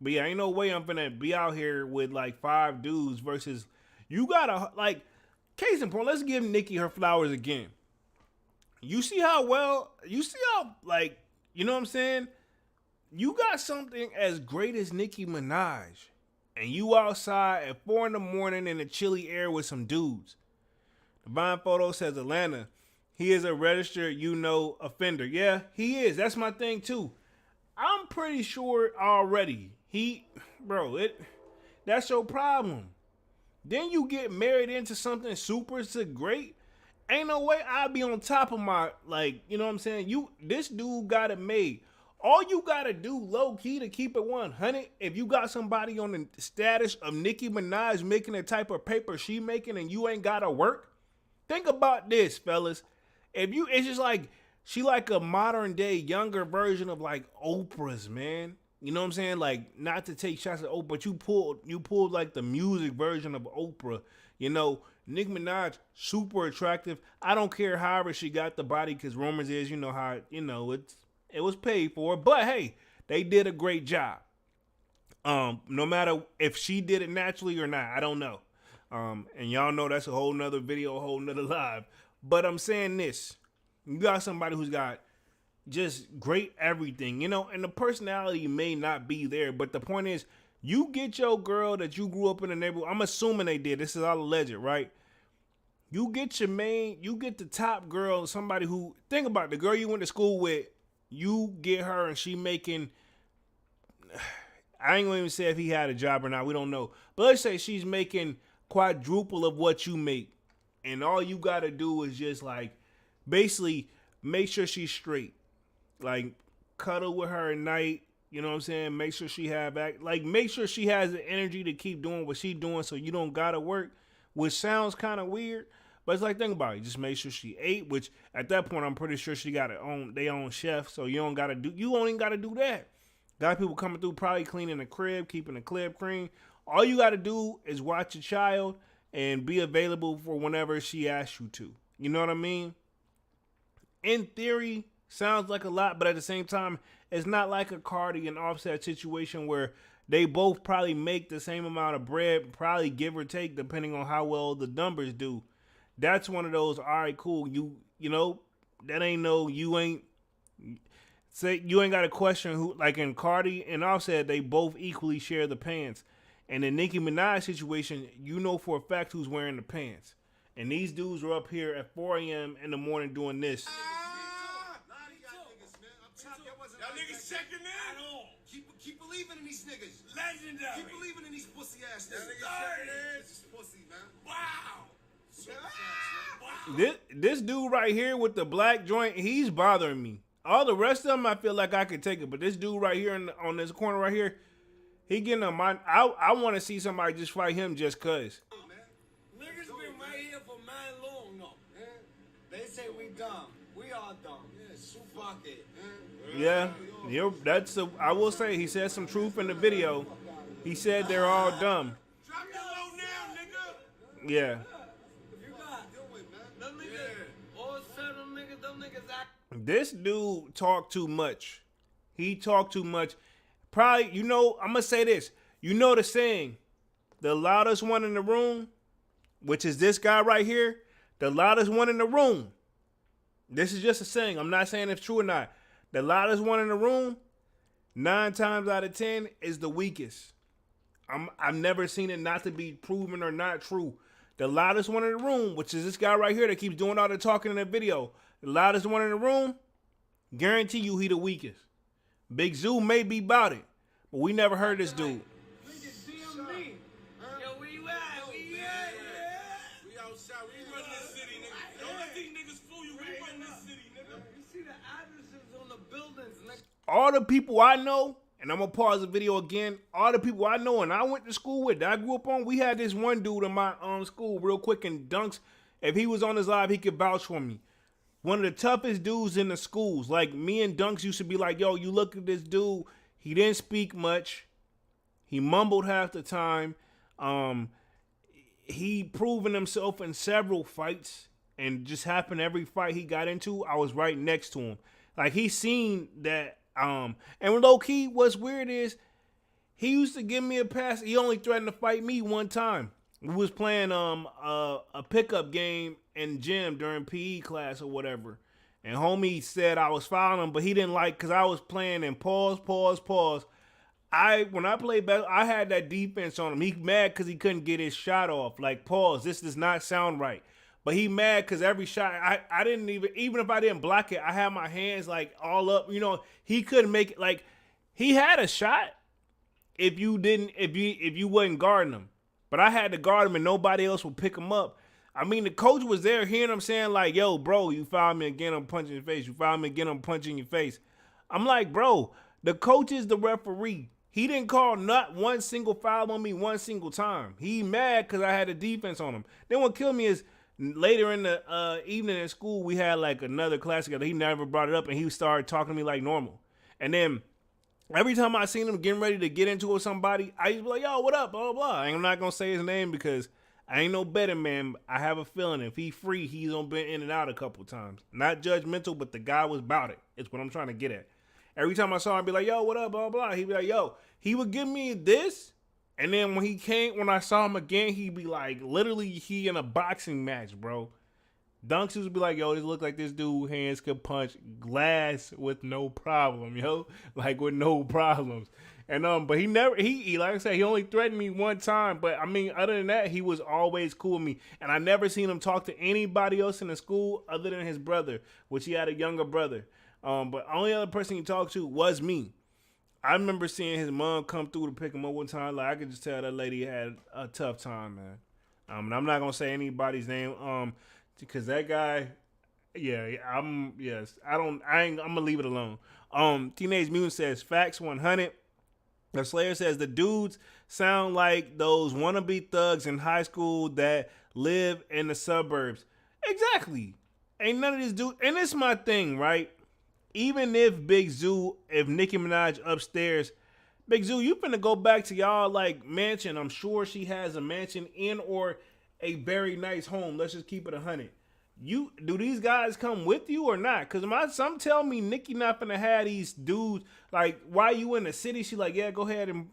[SPEAKER 2] But yeah, ain't no way I'm finna be out here with like 5 dudes versus you gotta, like, case in point, let's give Nicki her flowers again. You see how, like, you know what I'm saying? You got something as great as Nicki Minaj, and you outside at 4 a.m. in the chilly air with some dudes. Divine Photo says Atlanta. He is a registered, offender. Yeah, he is. That's my thing too. I'm pretty sure already. That's your problem. Then you get married into something super great. Ain't no way I'd be on top of my, like, you know what I'm saying? This dude got it made. All you gotta do low key to keep it 100, if you got somebody on the status of Nicki Minaj making the type of paper she making and you ain't gotta work, think about this, fellas. It's just like, she like a modern day younger version of like Oprah's, man. You know what I'm saying? Like, not to take shots at Oprah, but you pulled like the music version of Oprah. Nicki Minaj, super attractive. I don't care however she got the body, because rumors is, how, it was paid for. But hey, they did a great job. No matter if she did it naturally or not, I don't know. And y'all know that's a whole nother video, a whole nother live. But I'm saying this. You got somebody who's got just great everything, and the personality may not be there, but the point is, you get your girl that you grew up in the neighborhood. I'm assuming they did. This is all alleged, right? You get the top girl, somebody who, think about it, the girl you went to school with, you get her and she making, I ain't gonna even say if he had a job or not, we don't know. But let's say she's making quadruple of what you make. And all you gotta do is just like, basically make sure she's straight. Like, cuddle with her at night, you know what I'm saying? Make sure she make sure she has the energy to keep doing what she's doing so you don't gotta work, which sounds kind of weird. But it's like, think about it. Just make sure she ate, which at that point, I'm pretty sure she got their own chef. So you only got to do that. Got people coming through, probably cleaning the crib, keeping the crib clean. All you got to do is watch your child and be available for whenever she asks you to. You know what I mean? In theory, sounds like a lot, but at the same time, it's not like a Cardi and Offset situation where they both probably make the same amount of bread, probably give or take, depending on how well the numbers do. That's one of those. All right, cool. You know that ain't no. You ain't say you ain't got to question who. Like in Cardi and Offset, they both equally share the pants. And in Nicki Minaj situation, you know for a fact who's wearing the pants. And these dudes are up here at 4 a.m. in the morning doing this.
[SPEAKER 5] Y'all niggas checking in?
[SPEAKER 3] Keep believing in these niggas.
[SPEAKER 5] Legendary.
[SPEAKER 3] Keep believing in these pussy ass niggas. This is pussy, man.
[SPEAKER 5] Wow.
[SPEAKER 2] This dude right here with the black joint, he's bothering me. All the rest of them, I feel like I could take it. But this dude right here on this corner right here, he getting on my. I want to see somebody just fight him just cause.
[SPEAKER 3] Niggas been right here for man long, no. They say we dumb. We are dumb. Fuck it.
[SPEAKER 2] Yeah, I will say he said some truth in the video. He said they're all dumb.
[SPEAKER 5] Drop the low now, nigga.
[SPEAKER 2] Yeah.
[SPEAKER 3] You got them niggas. All seven niggas. Them niggas act.
[SPEAKER 2] This dude talked too much. He talked too much. Probably, I'm gonna say this. You know the saying, the loudest one in the room, which is this guy right here, the loudest one in the room. This is just a saying. I'm not saying it's true or not. The loudest one in the room, 9 times out of 10, is the weakest. I've never seen it not to be proven or not true. The loudest one in the room, which is this guy right here that keeps doing all the talking in the video, the loudest one in the room, guarantee you he the weakest. Big Zoo may be about it, but we never heard this dude.
[SPEAKER 3] Niggas DM me. Yo, where you at?
[SPEAKER 5] We outside. We run this city, nigga. Don't let these niggas fool you. We run this city, nigga.
[SPEAKER 3] You see the addresses on the buildings, nigga.
[SPEAKER 2] All the people I know, and I'm gonna pause the video again. All the people I know and I went to school with, that I grew up on, we had this one dude in my school, real quick, and Dunks. If he was on his live, he could vouch for me. One of the toughest dudes in the schools. Like me and Dunks used to be like, yo, you look at this dude. He didn't speak much. He mumbled half the time. He proven himself in several fights, and just happened every fight he got into, I was right next to him. Like he seen that. And low key, what's weird is he used to give me a pass. He only threatened to fight me one time. We was playing a pickup game in gym during PE class or whatever. And homie said I was fouling him, but he didn't like because I was playing in pause. When I played back, I had that defense on him. He mad because he couldn't get his shot off. Like, pause, this does not sound right. But he mad because every shot, I didn't even if I didn't block it, I had my hands like all up. He couldn't make it. Like, he had a shot if you wasn't guarding him. But I had to guard him and nobody else would pick him up. I mean, the coach was there hearing him saying like, yo, bro, you fouled me again, I'm punching your face. You fouled me again, I'm punching your face. I'm like, bro, the coach is the referee. He didn't call not one single foul on me one single time. He mad because I had a defense on him. Then what killed me is later in the evening in school, we had like another class together. He never brought it up, and he started talking to me like normal. And then every time I seen him getting ready to get into it with somebody, I used to be like, yo, what up, blah, blah, blah. I'm not going to say his name because I ain't no betting man. I have a feeling if he free, he's on been in and out a couple times. Not judgmental, but the guy was about it. It's what I'm trying to get at. Every time I saw him, I'd be like, yo, what up, blah, blah. He'd be like, yo. He would give me this, and then when I saw him again, he'd be like, literally, he in a boxing match, bro. Dunks would be like, yo, this look like this dude hands could punch glass with no problem, yo. Like, with no problems. And but he like I said, he only threatened me one time. But I mean, other than that, he was always cool with me. And I never seen him talk to anybody else in the school other than his brother, which he had a younger brother. But only other person he talked to was me. I remember seeing his mom come through to pick him up one time. Like, I could just tell that lady had a tough time, man. And I'm not gonna say anybody's name, because that guy, I'm gonna leave it alone. Teenage Mutant says facts 100. The Slayer says the dudes sound like those wannabe thugs in high school that live in the suburbs. Exactly. Ain't none of these dudes, and it's my thing, right? Even if if Nicki Minaj upstairs, Big Zoo, you finna go back to y'all like mansion. I'm sure she has a mansion in or a very nice home. Let's just keep it 100. do these guys come with you or not? Because some tell me Nicki not gonna have these dudes. Like, while you in the city, she like, yeah, go ahead and,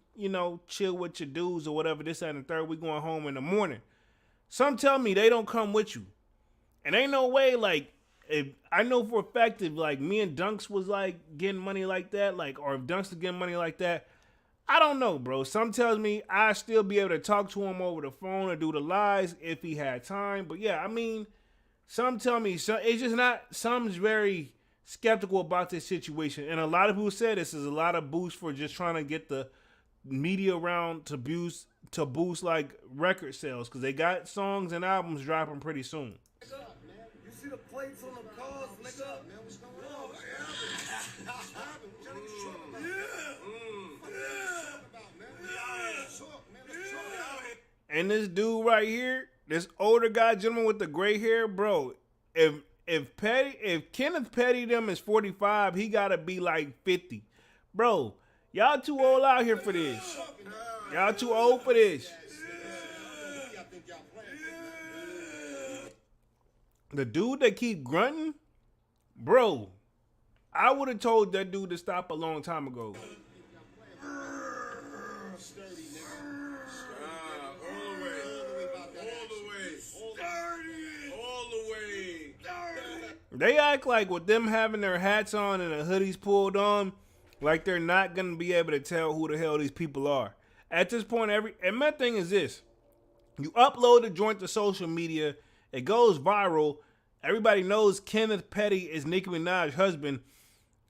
[SPEAKER 2] chill with your dudes or whatever, this, that, and the third. We going home in the morning. Some tell me they don't come with you. And ain't no way, like, if I know for a fact if, like, me and Dunks was, like, getting money like that, like, or if Dunks was getting money like that, I don't know, bro. Some tells me I still be able to talk to him over the phone or do the lies if he had time. But, yeah, I mean, some tell me, it's just not, some's very skeptical about this situation. And a lot of people said this is a lot of boost for just trying to get the media around to boost like record sales, because they got songs and albums dropping pretty soon.
[SPEAKER 3] You see the plates on the cars, nigga? Man, what's going on? What happened?
[SPEAKER 2] And this dude right here, this older guy, gentleman with the gray hair, bro, if Kenneth Petty them is 45, he gotta be like 50. Bro, y'all too old out here for this. Y'all too old for this. The dude that keep grunting, bro, I would have told that dude to stop a long time ago. They act like with them having their hats on and the hoodies pulled on, like they're not going to be able to tell who the hell these people are. At this point, and my thing is this. You upload the joint to social media, it goes viral, everybody knows Kenneth Petty is Nicki Minaj's husband.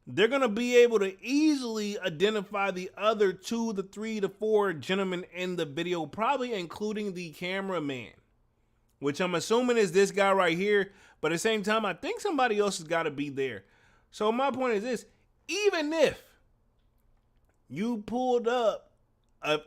[SPEAKER 2] They're going to be able to easily identify the other 2, the 3, the 4 gentlemen in the video, probably including the cameraman, which I'm assuming is this guy right here. But at the same time, I think somebody else has got to be there. So my point is this. Even if you pulled up,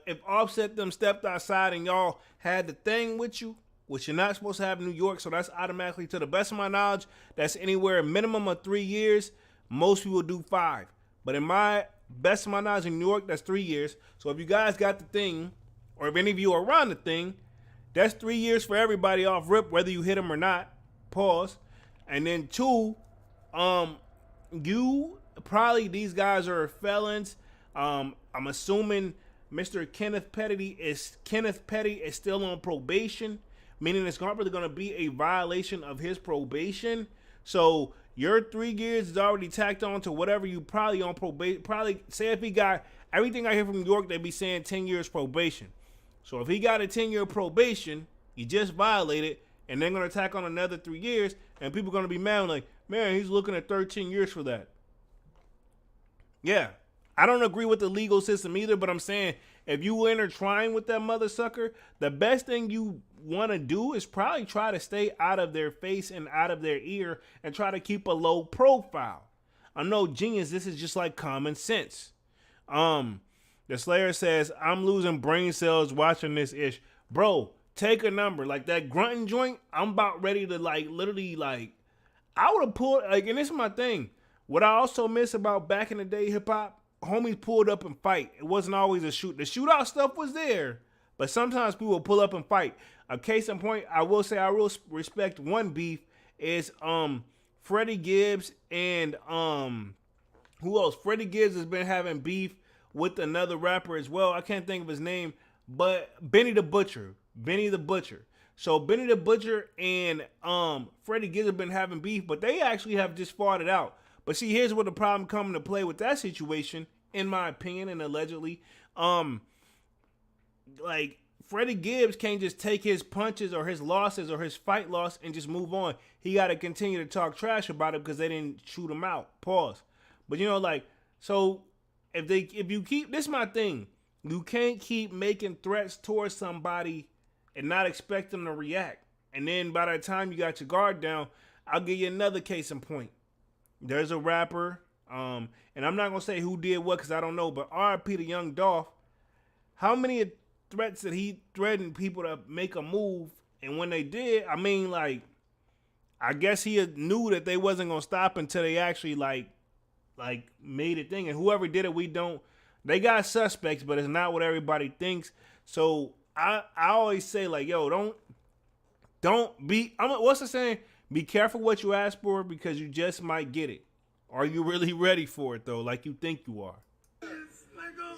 [SPEAKER 2] if Offset them stepped outside and y'all had the thing with you, which you're not supposed to have in New York, so that's automatically, to the best of my knowledge, that's anywhere minimum of 3 years. Most people do 5. But in my best of my knowledge in New York, that's 3 years. So if you guys got the thing, or if any of you are around the thing, that's 3 years for everybody off rip, whether you hit them or not. Pause. And then 2, you probably, these guys are felons. I'm assuming Mr. Kenneth Petty is still on probation, meaning it's probably going to be a violation of his probation. So your 3 years is already tacked on to whatever you probably on probation. Probably, say if he got everything I hear from New York, they be saying 10 years probation. So if he got a 10-year probation, he just violated, and they're going to tack on another 3 years, and people are going to be mad like, man, he's looking at 13 years for that. Yeah. I don't agree with the legal system either, but I'm saying if you intertwine with that mother sucker, the best thing you want to do is probably try to stay out of their face and out of their ear and try to keep a low profile. I know, genius, this is just like common sense. The Slayer says, I'm losing brain cells watching this ish. Bro, take a number. Like that grunting joint, I'm about ready to literally I would have pulled, and this is my thing. What I also miss about back in the day hip hop, homies pulled up and fight. It wasn't always a shoot. The shootout stuff was there, but sometimes people would pull up and fight. A case in point, I will say I will respect one beef is Freddie Gibbs and who else? Freddie Gibbs has been having beef with another rapper as well. I can't think of his name, but Benny the Butcher. So Benny the Butcher and Freddie Gibbs have been having beef, but they actually have just fought it out. But see, here's where the problem come into play with that situation, in my opinion, and allegedly. Freddie Gibbs can't just take his punches or his losses or his fight loss and just move on. He got to continue to talk trash about it because they didn't shoot him out. Pause. But so if you keep, this is my thing. You can't keep making threats towards somebody and not expect them to react. And then by the time you got your guard down, I'll give you another case in point. There's a rapper, and I'm not going to say who did what because I don't know, but R.I.P. to Young Dolph. How many threats did he threaten people to make a move? And when they did, I guess he knew that they wasn't going to stop until they actually made a thing. And whoever did it, they got suspects, but it's not what everybody thinks. So I always say, Don't be. What's the saying? Be careful what you ask for because you just might get it. Are you really ready for it though? Like you think you are?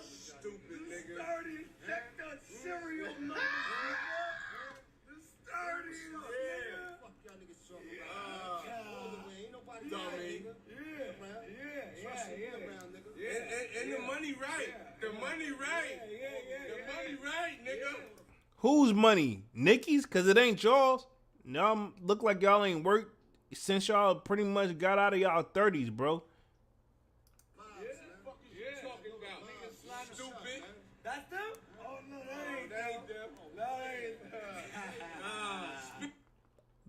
[SPEAKER 3] Stupid nigga. Check that serial number. The 30s. Yeah. Fuck y'all niggas talking about. Ain't nobody dummy. Yeah.
[SPEAKER 5] And the money right. The money right. The money right, nigga.
[SPEAKER 2] Whose money? Nicki's? Cause it ain't y'all's. Y'all look like y'all ain't worked since y'all pretty much got out of y'all 30s, bro.
[SPEAKER 5] Stupid.
[SPEAKER 3] That's them? Oh, no, that ain't them.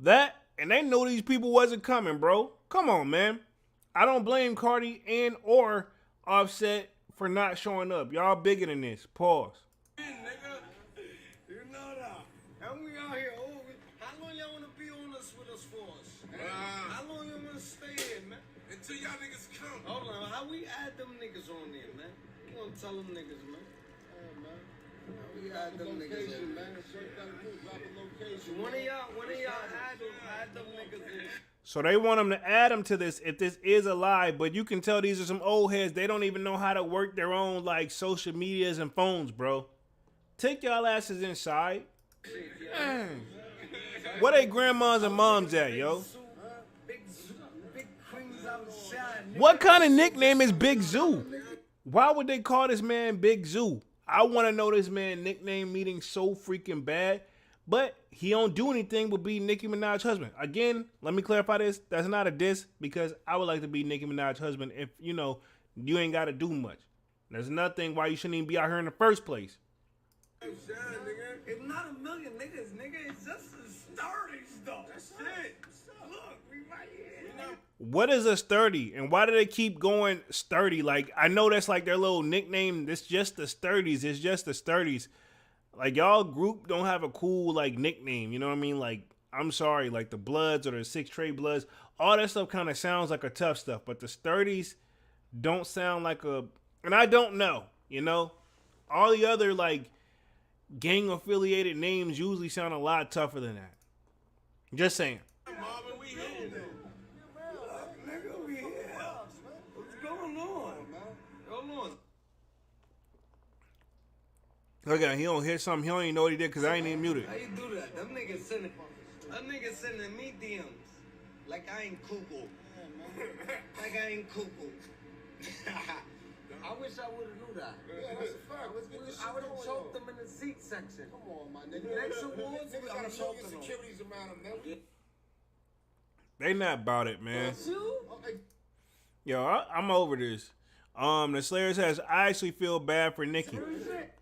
[SPEAKER 2] That, and they know these people wasn't coming, bro. Come on, man. I don't blame Cardi and or Offset for not showing up. Y'all bigger than this. Pause.
[SPEAKER 3] You know that. And we out here. How long y'all want to be on us with us for us? How long y'all want to stay in, man?
[SPEAKER 5] Until y'all niggas come.
[SPEAKER 3] Hold on. How we add them niggas on there, man? You gonna tell them niggas, man? Yeah, man. How we add them niggas in, man? One of y'all add them niggas in.
[SPEAKER 2] So they want them to add them to this if this is a lie, but you can tell these are some old heads. They don't even know how to work their own like social medias and phones, bro. Take y'all asses inside. Dang. Where they grandmas and moms at, yo?
[SPEAKER 3] Big queens outside.
[SPEAKER 2] What kind of nickname is Big Zoo? Why would they call this man Big Zoo? I want to know this man nickname meaning so freaking bad. But he don't do anything but be Nicki Minaj's husband. Again, let me clarify this. That's not a diss because I would like to be Nicki Minaj's husband if, you know, you ain't got to do much. There's nothing why you shouldn't even be out here in the first place.
[SPEAKER 3] It's not a million niggas, nigga. It's just the 30s, though. That's it. Look, we right here.
[SPEAKER 2] What is a sturdy? And why do they keep going sturdy? Like, I know that's like their little nickname. It's just the sturdies. It's just the sturdies. Like, y'all group don't have a cool, like, nickname. You know what I mean? Like, I'm sorry. Like, the Bloods or the 6 Trey Bloods. All that stuff kind of sounds like a tough stuff. But the sturdies don't sound like a... And I don't know, you know? All the other, like, gang-affiliated names usually sound a lot tougher than that. Just saying.
[SPEAKER 5] Marvin, we here.
[SPEAKER 3] Nigga, we here. What's going on, man? Hold on.
[SPEAKER 2] Look at him. He don't hear something. He don't even know what he did because I ain't even muted.
[SPEAKER 3] How you do that? Them niggas sending me DMs. Like I ain't cuckoo. Like I ain't cuckoo. I wish I would have knew that. Yeah, that's a fact. I would have choked them in the seat section. Come on, my nigga. Next awards, we gotta choke them. Securities around them, man.
[SPEAKER 2] They not about it, man.
[SPEAKER 3] You?
[SPEAKER 2] Yo, I'm over this. The Slayer says, I actually feel bad for Nicki.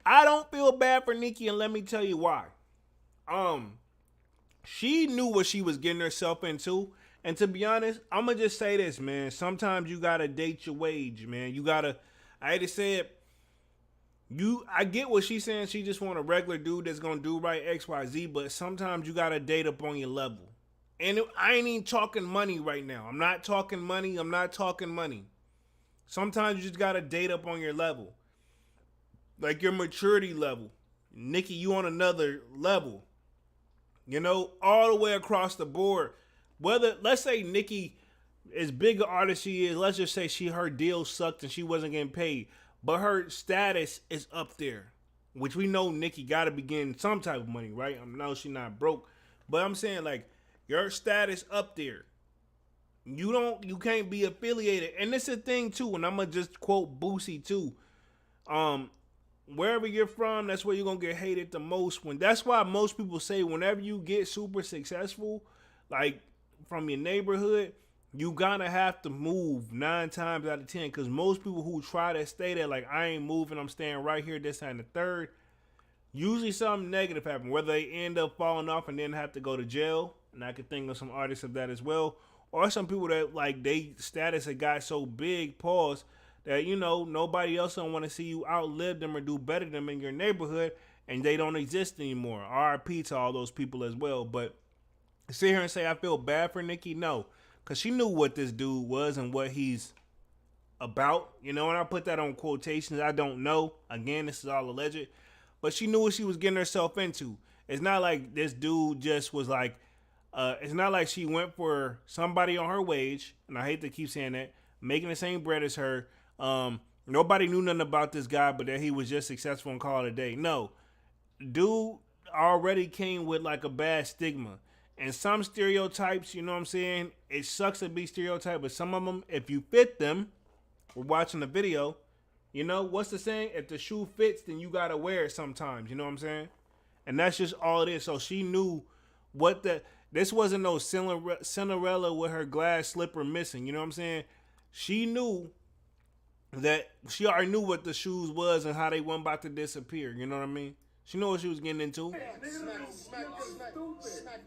[SPEAKER 2] I don't feel bad for Nicki, and let me tell you why. She knew what she was getting herself into. And to be honest, I'm going to just say this, man. Sometimes you got to date your wage, man. You got to, I hate to say it, I get what she's saying. She just want a regular dude that's going to do right X, Y, Z. But sometimes you got to date up on your level. And I ain't even talking money right now. I'm not talking money. Sometimes you just got to date up on your level. Like your maturity level. Nicki, you on another level. You know, all the way across the board. Whether, let's say Nicki, as big an artist she is, let's just say her deal sucked and she wasn't getting paid. But her status is up there. Which we know Nicki got to be getting some type of money, right? I know she's not broke. But I'm saying, like, your status up there. You can't be affiliated. And this is a thing too, and I'm gonna just quote Boosie too. Wherever you're from, that's where you're gonna get hated the most. That's why most people say whenever you get super successful, like from your neighborhood, you gotta have to move 9 times out of 10. Because most people who try to stay there, like I ain't moving, I'm staying right here, this time the third. Usually something negative happens, whether they end up falling off and then have to go to jail. And I could think of some artists of that as well. Or some people that, like, they status had got so big, pause, that, you know, nobody else don't want to see you outlive them or do better than them in your neighborhood, and they don't exist anymore. RIP to all those people as well. But sit here and say I feel bad for Nicki, no. Because she knew what this dude was and what he's about. You know, and I put that on quotations. I don't know. Again, this is all alleged. But she knew what she was getting herself into. It's not like this dude just was like, it's not like she went for somebody on her wage, and I hate to keep saying that, making the same bread as her. Nobody knew nothing about this guy, but that he was just successful and called it a day. No, dude already came with like a bad stigma. And some stereotypes, you know what I'm saying? It sucks to be stereotyped, but some of them, if you fit them, we're watching the video, you know, what's the saying? If the shoe fits, then you gotta wear it sometimes, you know what I'm saying? And that's just all it is. So she knew what this wasn't no Cinderella with her glass slipper missing, you know what I'm saying? She knew that she already knew what the shoes was and how they weren't about to disappear, you know what I mean? She knew what she was getting into.
[SPEAKER 3] Smack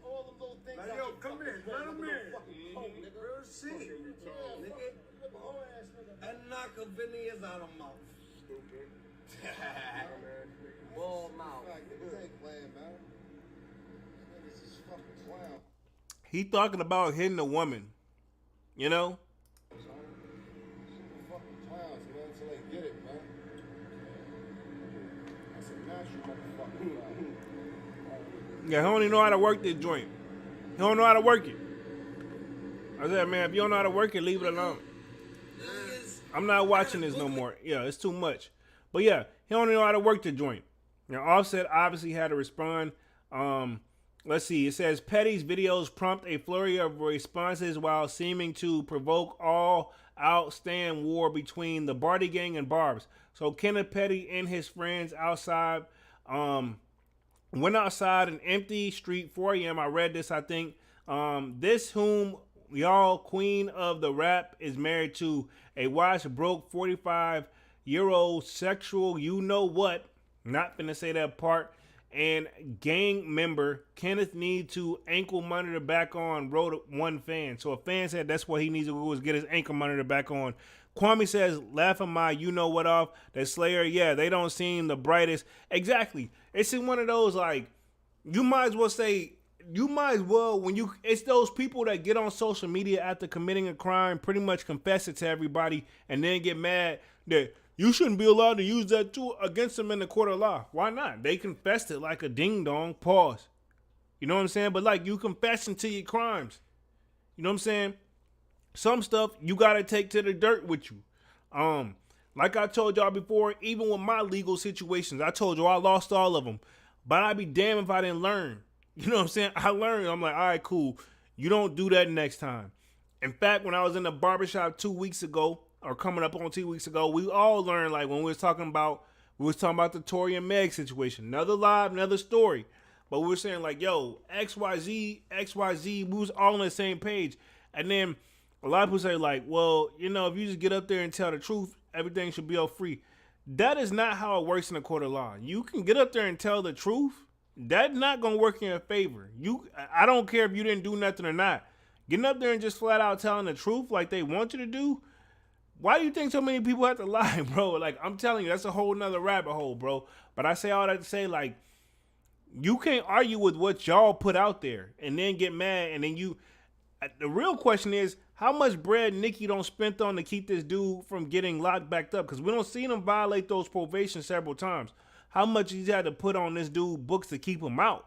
[SPEAKER 3] all them little things. Like, yo, come in, let him in. Real shit. Nigga. And knock a veneers out of mouth. Stupid. Ball mouth. Niggas ain't playing, man. Niggas is fucking clown.
[SPEAKER 2] He talking about hitting a woman, you know?
[SPEAKER 3] Super fucking clowns, man, until they get it, man. That's a natural motherfucker.
[SPEAKER 2] Yeah, he don't even know how to work this joint. He don't know how to work it. I said, man, if you don't know how to work it, leave it alone. I'm not watching this no more. Yeah, it's too much. But yeah, he don't know how to work the joint. Now, Offset obviously had to respond. Let's see. It says Petty's videos prompt a flurry of responses while seeming to provoke all-out stand war between the Barty gang and Barb's. So Kenneth Petty and his friends outside, went outside an empty street 4 a.m. I read this, I think. This whom y'all queen of the rap is married to a wash broke 45-year-old sexual you know what, not finna say that part, and gang member Kenneth need to ankle monitor back on, wrote one fan. So a fan said that's what he needs to do is get his ankle monitor back on. Kwame says, laughing my you know what off, that Slayer, yeah, they don't seem the brightest. Exactly. It's in one of those, like, you might as well say, it's those people that get on social media after committing a crime, pretty much confess it to everybody, and then get mad that you shouldn't be allowed to use that tool against them in the court of law. Why not? They confessed it like a ding dong. Pause. You know what I'm saying? But like, you confessing to your crimes. You know what I'm saying? Some stuff you gotta take to the dirt with you. Like I told y'all before, even with my legal situations, I told you I lost all of them. But I'd be damned if I didn't learn. You know what I'm saying? I learned. I'm like, all right, cool. You don't do that next time. In fact, when I was in the barbershop 2 weeks ago, or coming up on 2 weeks ago, we all learned, like when we was talking about the Tory and Meg situation. Another live, another story. But we were saying like, yo, XYZ, we was all on the same page. And then a lot of people say like, well, you know, if you just get up there and tell the truth, everything should be all free. That is not how it works in the court of law. You can get up there and tell the truth. That's not going to work in your favor. I don't care if you didn't do nothing or not. Getting up there and just flat out telling the truth like they want you to do, why do you think so many people have to lie, bro? Like, I'm telling you, that's a whole nother rabbit hole, bro. But I say all that to say, like, you can't argue with what y'all put out there and then get mad. And then the real question is, how much bread Nicki don't spend on to keep this dude from getting locked back up? Because we don't see him violate those probation several times. How much he's had to put on this dude books to keep him out?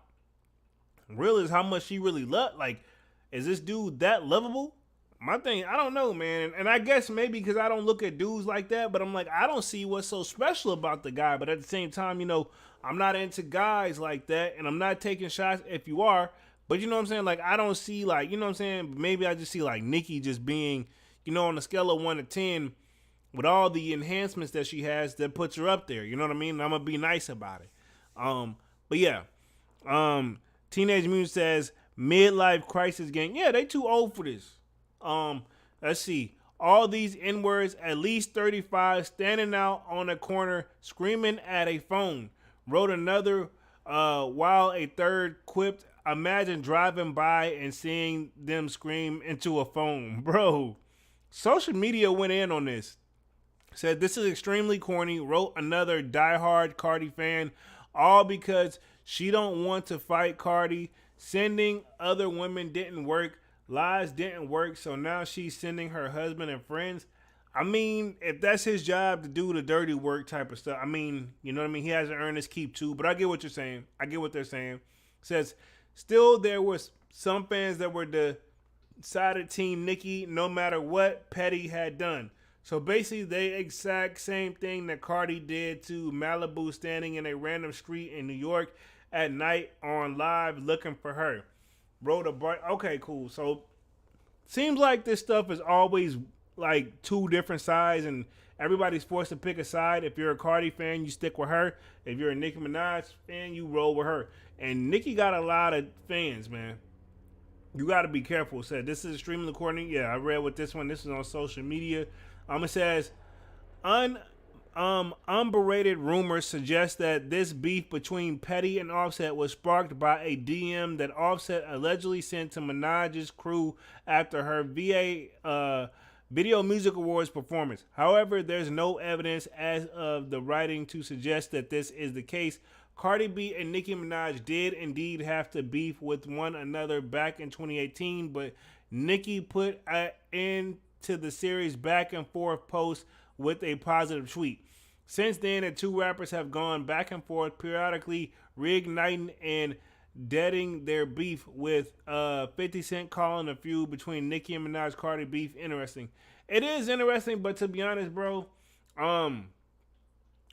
[SPEAKER 2] Real is how much she really loved. Like, is this dude that lovable? My thing, I don't know, man. And I guess maybe because I don't look at dudes like that, but I'm like, I don't see what's so special about the guy. But at the same time, you know, I'm not into guys like that, and I'm not taking shots if you are. But you know what I'm saying? Like, I don't see, like, you know what I'm saying? Maybe I just see, like, Nicki just being, you know, on a scale of 1 to 10, with all the enhancements that she has, that puts her up there. You know what I mean? And I'm going to be nice about it. But yeah. Teenage Mutant says, midlife crisis gang. Yeah, they too old for this. Let's see. All these N-words, at least 35, standing out on a corner, screaming at a phone. Wrote another, while a third quipped, imagine driving by and seeing them scream into a phone. Bro, social media went in on this. Said this is extremely corny. Wrote another diehard Cardi fan, all because she don't want to fight Cardi. Sending other women didn't work. Lies didn't work, so now she's sending her husband and friends. I mean, if that's his job to do the dirty work type of stuff, I mean, you know what I mean? He hasn't earned his keep too, but I get what you're saying. I get what they're saying. Says, still there was some fans that were decided team Nicki no matter what Petty had done. So basically, the exact same thing that Cardi did to Malibu, standing in a random street in New York at night on live looking for her. Wrote a bar. Okay, cool. So seems like this stuff is always like two different sides, and everybody's forced to pick a side. If you're a Cardi fan, you stick with her. If you're a Nicki Minaj fan, you roll with her. And Nicki got a lot of fans, man. You got to be careful. It said, this is extremely recording. Yeah, I read with this one. This is on social media. It says, unberated rumors suggest that this beef between Petty and Offset was sparked by a DM that Offset allegedly sent to Minaj's crew after her Video Music Awards performance. However, there's no evidence as of the writing to suggest that this is the case. Cardi B and Nicki Minaj did indeed have to beef with one another back in 2018, but Nicki put an end to the series back and forth post with a positive tweet. Since then, the two rappers have gone back and forth, periodically reigniting and deading their beef, with 50 Cent calling the feud between Nicki and Minaj Cardi beef interesting. It is interesting, but to be honest, bro,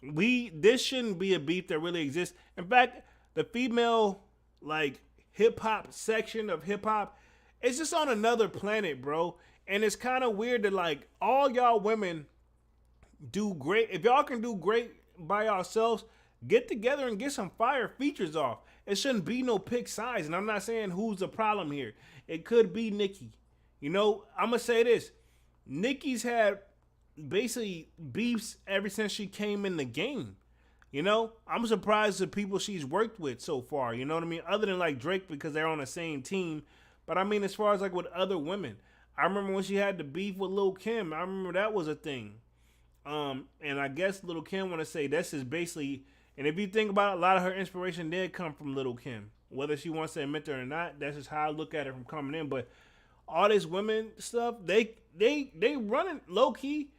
[SPEAKER 2] this shouldn't be a beef that really exists. In fact, the female like hip hop section of hip hop, it's just on another planet, bro. And it's kind of weird that like all y'all women do great. If y'all can do great by yourselves, get together and get some fire features off. It shouldn't be no pick size. And I'm not saying who's the problem here. It could be Nicki. You know, I'm going to say this. Nicki's had basically beefs ever since she came in the game. You know, I'm surprised at the people she's worked with so far. You know what I mean? Other than like Drake, because they're on the same team. But I mean, as far as like with other women, I remember when she had the beef with Lil' Kim. I remember that was a thing. And I guess Lil' Kim want to say this is basically, and if you think about it, a lot of her inspiration did come from Lil' Kim. Whether she wants to admit it or not, that's just how I look at it from coming in. But all this women stuff, they running low key.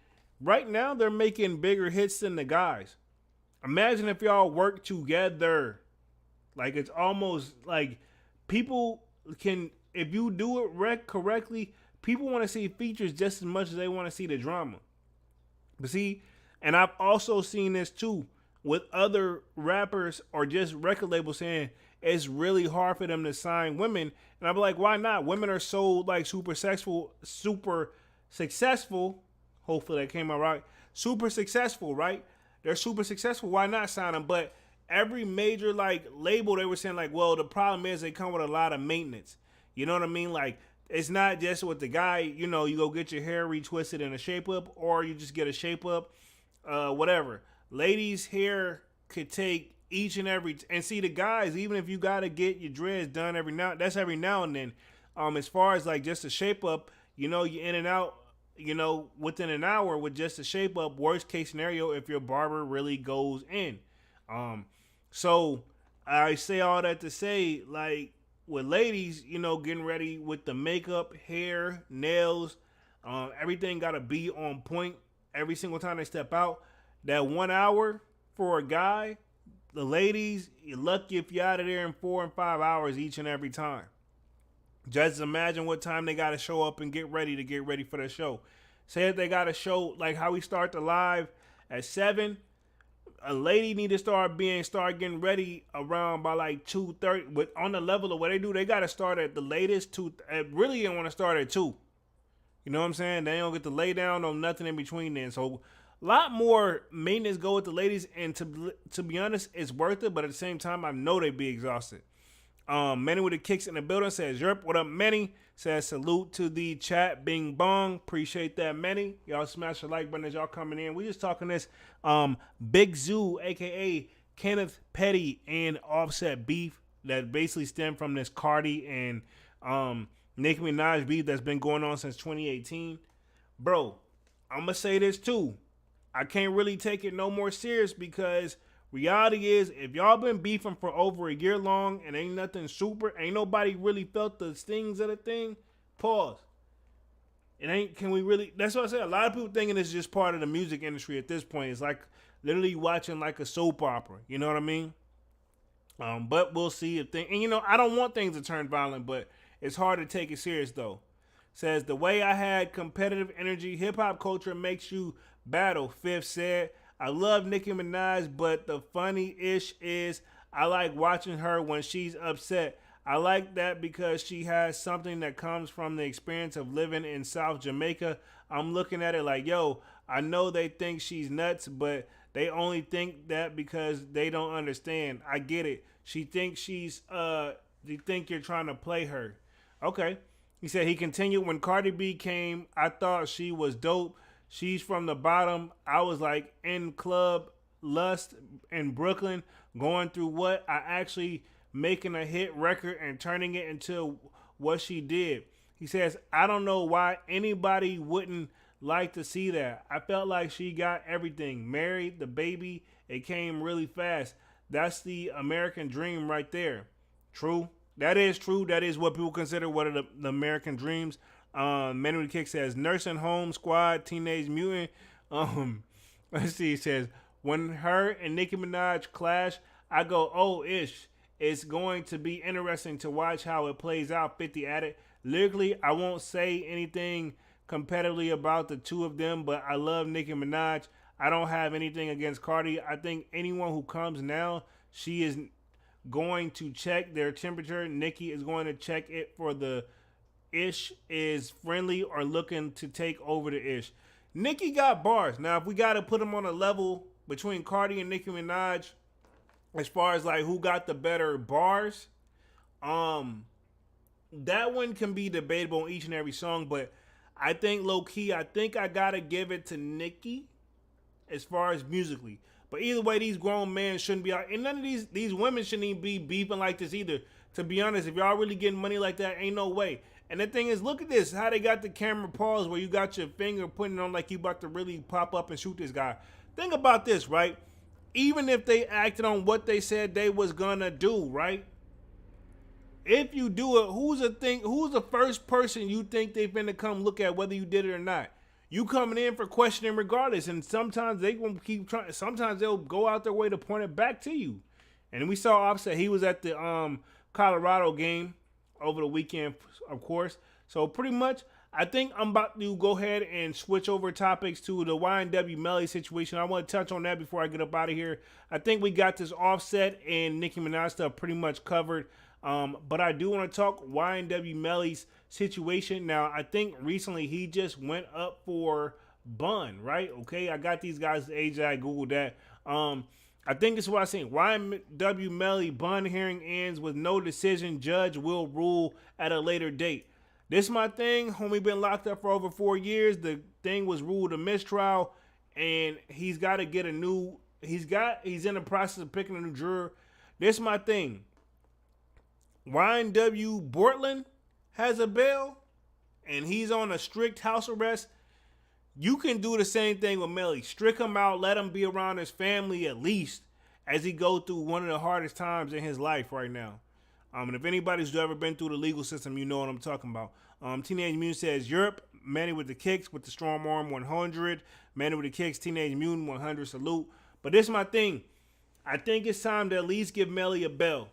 [SPEAKER 2] Right now, they're making bigger hits than the guys. Imagine if y'all work together. Like, it's almost like people can, if you do it correctly, people want to see features just as much as they want to see the drama. But see, and I've also seen this too with other rappers or just record labels saying it's really hard for them to sign women. And I'm like, why not? Women are so like super successful. Hopefully that came out right. Super successful, right? They're super successful. Why not sign them? But every major like label, they were saying like, well, the problem is they come with a lot of maintenance. You know what I mean? Like, it's not just with the guy, you know, you go get your hair retwisted in a shape up, or you just get a shape up, whatever. Ladies' hair could take each and every, and see the guys, even if you got to get your dreads done every now and then. As far as like just a shape up, you know, you're in and out, you know, within an hour with just a shape up. Worst case scenario, if your barber really goes in. So I say all that to say, like, with ladies, you know, getting ready with the makeup, hair, nails, everything got to be on point every single time they step out. That 1 hour for a guy, the ladies, you're lucky if you're out of there in 4 and 5 hours each and every time. Just imagine what time they got to show up and get ready for the show. Say if they got a show, like how we start the live at 7, a lady need to start getting ready around by like 2:30. But on the level of what they do, they got to start at the latest 2. Really, they want to start at 2. You know what I'm saying? They don't get to lay down or nothing in between then. So a lot more maintenance go with the ladies, and to be honest, it's worth it. But at the same time, I know they be exhausted. Manny with the kicks in the building says, "Yerp, what up, Manny?" Says, "Salute to the chat, bing bong." Appreciate that, Manny. Y'all smash the like button as y'all coming in. We just talking this Big Zoo, aka Kenneth, Petty, and Offset beef that basically stemmed from this Cardi and Nicki Minaj beef that's been going on since 2018. Bro, I'm gonna say this too. I can't really take it no more serious, because reality is, if y'all been beefing for over a year long and ain't nothing super, ain't nobody really felt the stings of the thing, pause. It ain't, can we really, that's what I said. A lot of people thinking it's just part of the music industry at this point. It's like literally watching like a soap opera. You know what I mean? But we'll see if things, and I don't want things to turn violent, but it's hard to take it serious though. Says the way I had competitive energy, hip hop culture makes you battle. Fifth said, I love Nicki Minaj, but the funny ish is I like watching her when she's upset. I like that because she has something that comes from the experience of living in South Jamaica. I'm looking at it like, yo, I know they think she's nuts, but they only think that because they don't understand. I get it. She thinks they think you're trying to play her. Okay. He said he continued, when Cardi B came, I thought she was dope. She's from the bottom. I was like in Club Lust in Brooklyn, going through what I actually making a hit record and turning it into what she did. He says, I don't know why anybody wouldn't like to see that. I felt like she got everything. Married, the baby, it came really fast. That's the American dream right there. True. That is true. That is what people consider one of the American dreams. Man with the Kick says, Nursing Home Squad, Teenage Mutant. Let's see, it says, when her and Nicki Minaj clash, I go, oh, ish. It's going to be interesting to watch how it plays out. 50 added. Lyrically, I won't say anything competitively about the two of them, but I love Nicki Minaj. I don't have anything against Cardi. I think anyone who comes now, she is going to check their temperature. Nicki is going to check it for the ish is friendly or looking to take over the ish. Nicki got bars. Now, if we got to put them on a level between Cardi and Nicki Minaj, as far as like who got the better bars, that one can be debatable on each and every song, but I think low key, I think I gotta give it to Nicki as far as musically. But either way, these grown men shouldn't be out, and none of these women shouldn't even be beefing like this either. To be honest, if y'all really getting money like that, ain't no way. And the thing is, look at this, how they got the camera paused where you got your finger putting it on like you about to really pop up and shoot this guy. Think about this, right? Even if they acted on what they said they was gonna do, right? If you do it, who's the first person you think they finna come look at whether you did it or not? You coming in for questioning regardless, and sometimes they won't keep trying. Sometimes they'll go out their way to point it back to you. And we saw Offset. He was at the Colorado game over the weekend, of course. So pretty much, I think I'm about to go ahead and switch over topics to the YNW Melly situation. I want to touch on that before I get up out of here. I think we got this Offset and Nicki Minaj stuff pretty much covered. But I do want to talk YNW Melly's situation. Now, I think recently he just went up for bun, right? Okay, I got these guys' age. I Googled that. I think this is what I'm saying. YNW Melly bun hearing ends with no decision. Judge will rule at a later date. This is my thing. Homie been locked up for over 4 years. The thing was ruled a mistrial, and he's got to get a new. He's in the process of picking a new juror. This is my thing. YNW Portland has a bail, and he's on a strict house arrest. You can do the same thing with Melly. Strict him out. Let him be around his family at least as he go through one of the hardest times in his life right now. And if anybody's ever been through the legal system, you know what I'm talking about. Teenage Mutant says Europe, Manny with the kicks with the strong arm 100. Manny with the kicks, Teenage Mutant 100 salute. But this is my thing. I think it's time to at least give Melly a bell.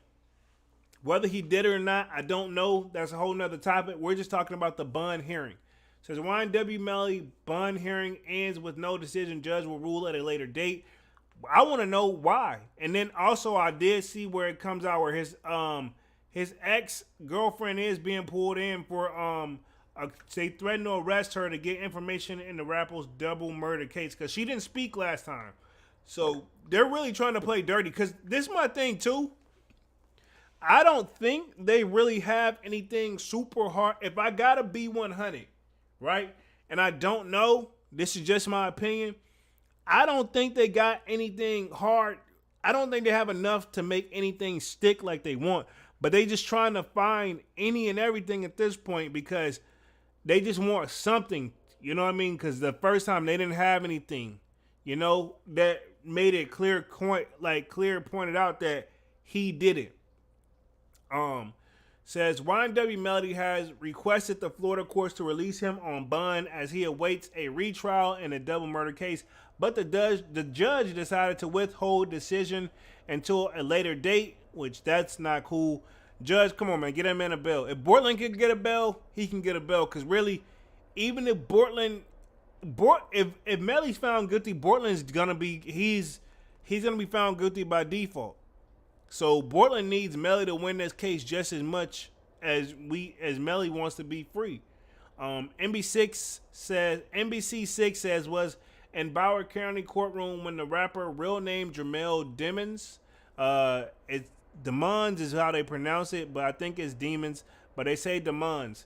[SPEAKER 2] Whether he did it or not, I don't know. That's a whole nother topic. We're just talking about the bond hearing. Says YNW Melly bond hearing ends with no decision. Judge will rule at a later date. I want to know why. And then also I did see where it comes out where his ex-girlfriend is being pulled in for they threatened to arrest her to get information in the rapper's double murder case because she didn't speak last time. So they're really trying to play dirty because this is my thing too. I don't think they really have anything super hard. If I gotta be 100, right? And I don't know, this is just my opinion. I don't think they got anything hard. I don't think they have enough to make anything stick like they want. But they just trying to find any and everything at this point because they just want something. You know what I mean? Because the first time they didn't have anything, you know, that made it clear pointed out that he did it. Says YNW Melody has requested the Florida courts to release him on bond as he awaits a retrial in a double murder case, but the judge decided to withhold decision until a later date. which that's not cool. Judge, come on, man, get that man a bail. If Bortland can get a bail, he can get a bail. Because really, even if if Melly's found guilty, Bortland's gonna be he's gonna be found guilty by default. So Bortland needs Melly to win this case just as much as Melly wants to be free. NBC6 says was in Broward County courtroom when the rapper, real name Jermel Demons, it's Demons is how they pronounce it, but I think it's Demons, but they say Demons,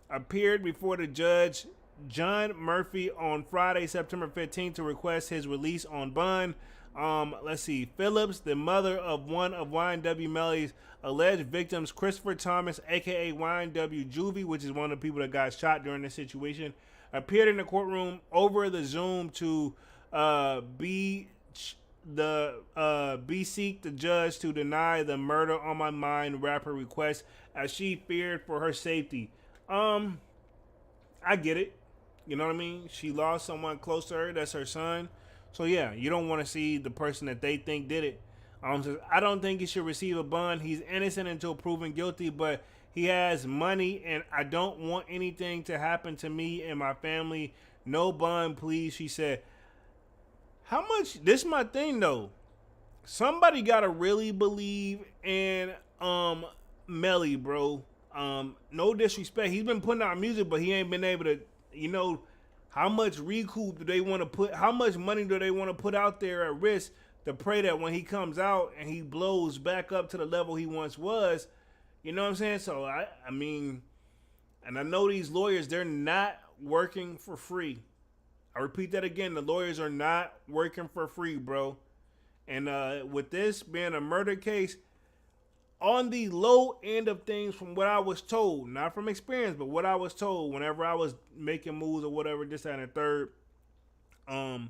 [SPEAKER 2] appeared before the judge John Murphy on Friday, September 15th to request his release on bond. Let's see. Phillips, the mother of one of YNW Melly's alleged victims, Christopher Thomas, aka YNW Juvie, which is one of the people that got shot during this situation, appeared in the courtroom over the Zoom to beseech the judge to deny the murder on my mind rapper request as she feared for her safety. I get it. You know what I mean? She lost someone close to her. That's her son. So yeah, you don't want to see the person that they think did it. So I don't think he should receive a bond. He's innocent until proven guilty, but he has money, and I don't want anything to happen to me and my family. No bond, please, she said. How much? This is my thing, though. Somebody gotta really believe in Melly, bro. No disrespect. He's been putting out music, but he ain't been able to, how much recoup do they want to put, how much money do they want to put out there at risk to pray that when he comes out and he blows back up to the level he once was, you know what I'm saying? So, I mean, and I know these lawyers, they're not working for free. I repeat that again, the lawyers are not working for free, bro. And with this being a murder case, on the low end of things from what I was told, not from experience, but what I was told whenever I was making moves or whatever, this, that, and the third, on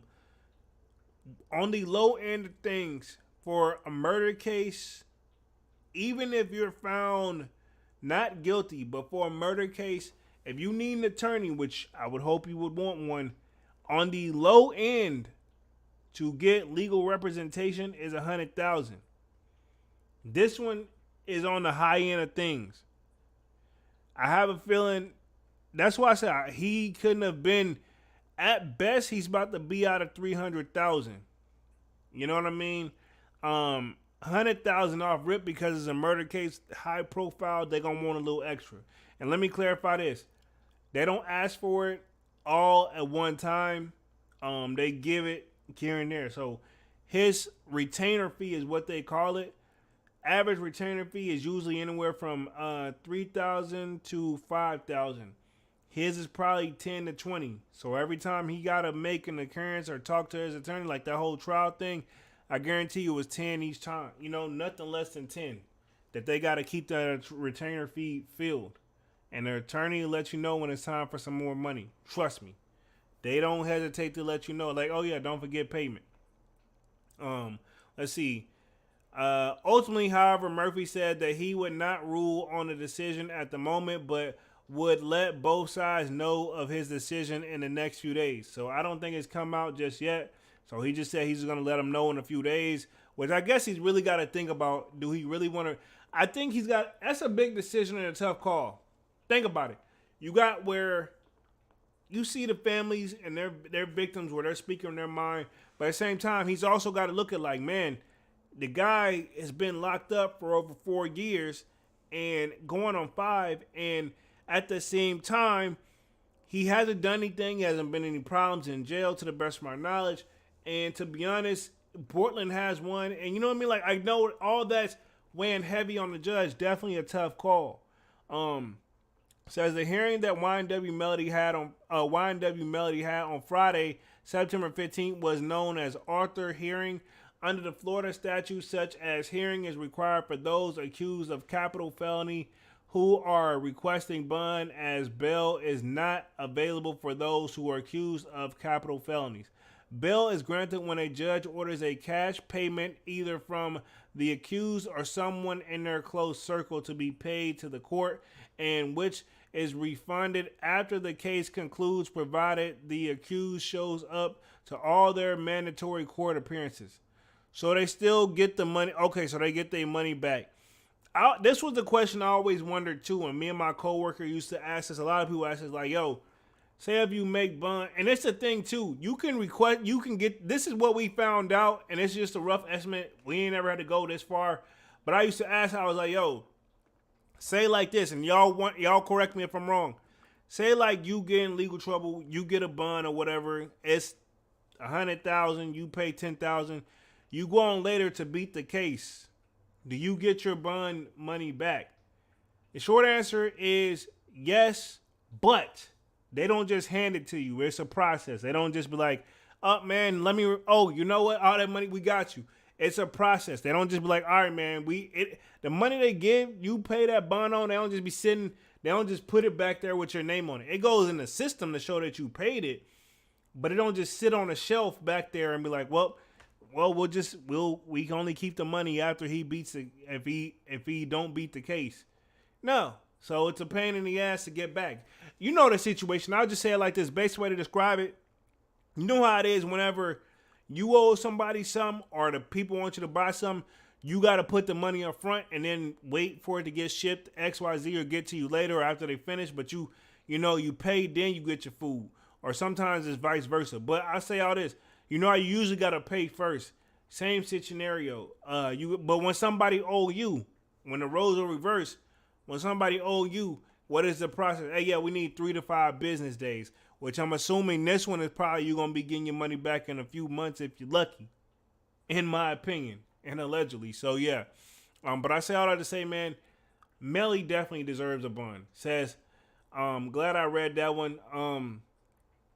[SPEAKER 2] the low end of things for a murder case, even if you're found not guilty, but for a murder case, if you need an attorney, which I would hope you would want one, on the low end to get legal representation is $100,000. This one is on the high end of things. I have a feeling that's why I said he couldn't have been. At best, he's about to be out of 300,000. You know what I mean? 100,000 off rip because it's a murder case, high profile. They're gonna want a little extra. And let me clarify this: they don't ask for it all at one time. They give it here and there. So his retainer fee is what they call it. Average retainer fee is usually anywhere from $3,000 to $5,000. His is probably 10 to 20. So every time he gotta make an occurrence or talk to his attorney, like that whole trial thing, I guarantee you it was 10 each time. Nothing less than 10. That they gotta keep that retainer fee filled. And the attorney will let you know when it's time for some more money. Trust me. They don't hesitate to let you know, like, oh yeah, don't forget payment. Let's see. Ultimately, however, Murphy said that he would not rule on the decision at the moment, but would let both sides know of his decision in the next few days. So I don't think it's come out just yet. So he just said he's going to let them know in a few days, which I guess he's really got to think about. Do he really want to? I think that's a big decision and a tough call. Think about it. You got where you see the families and their victims where they're speaking their mind, but at the same time, he's also got to look at like, man, the guy has been locked up for over 4 years and going on 5. And at the same time, he hasn't done anything. He hasn't been any problems in jail to the best of my knowledge. And to be honest, Portland has one. And you know what I mean? Like, I know all that's weighing heavy on the judge. Definitely a tough call. Says the hearing that YNW Melly had on Friday, September 15th, was known as Arthur hearing. Under the Florida statute, such as hearing is required for those accused of capital felony who are requesting bond, as bail is not available for those who are accused of capital felonies. Bail is granted when a judge orders a cash payment either from the accused or someone in their close circle to be paid to the court, and which is refunded after the case concludes, provided the accused shows up to all their mandatory court appearances. So they still get the money. Okay, so they get their money back. This was the question I always wondered too, and me and my coworker used to ask us. A lot of people ask us like, "Yo, say if you make bond," and it's the thing too. You can request, you can get. This is what we found out, and it's just a rough estimate. We ain't never had to go this far, but I used to ask. I was like, "Yo, say like this," and y'all correct me if I'm wrong. Say like you get in legal trouble, you get a bond or whatever. It's 100,000. You pay 10,000. You go on later to beat the case. Do you get your bond money back? The short answer is yes, but they don't just hand it to you. It's a process. They don't just be like, "Oh man, you know what? All that money, we got you." It's a process. They don't just be like, "All right, man, the money they give, you pay that bond on." They don't just be sitting. They don't just put it back there with your name on it. It goes in the system to show that you paid it, but it don't just sit on a shelf back there and be like, "Well, we can only keep the money after he beats it if he don't beat the case." No. So it's a pain in the ass to get back. You know the situation. I'll just say it like this. Best way to describe it. You know how it is whenever you owe somebody something or the people want you to buy something, you got to put the money up front and then wait for it to get shipped XYZ or get to you later or after they finish. But you pay, then you get your food. Or sometimes it's vice versa. But I say all this. You know how you usually got to pay first. Same scenario. But when somebody owe you, when the roles are reversed, when somebody owe you, what is the process? Hey, yeah, we need 3 to 5 business days, which I'm assuming this one is probably you're going to be getting your money back in a few months if you're lucky, in my opinion, and allegedly. So, yeah. But I say all that to say, man, Melly definitely deserves a bond. Says, glad I read that one.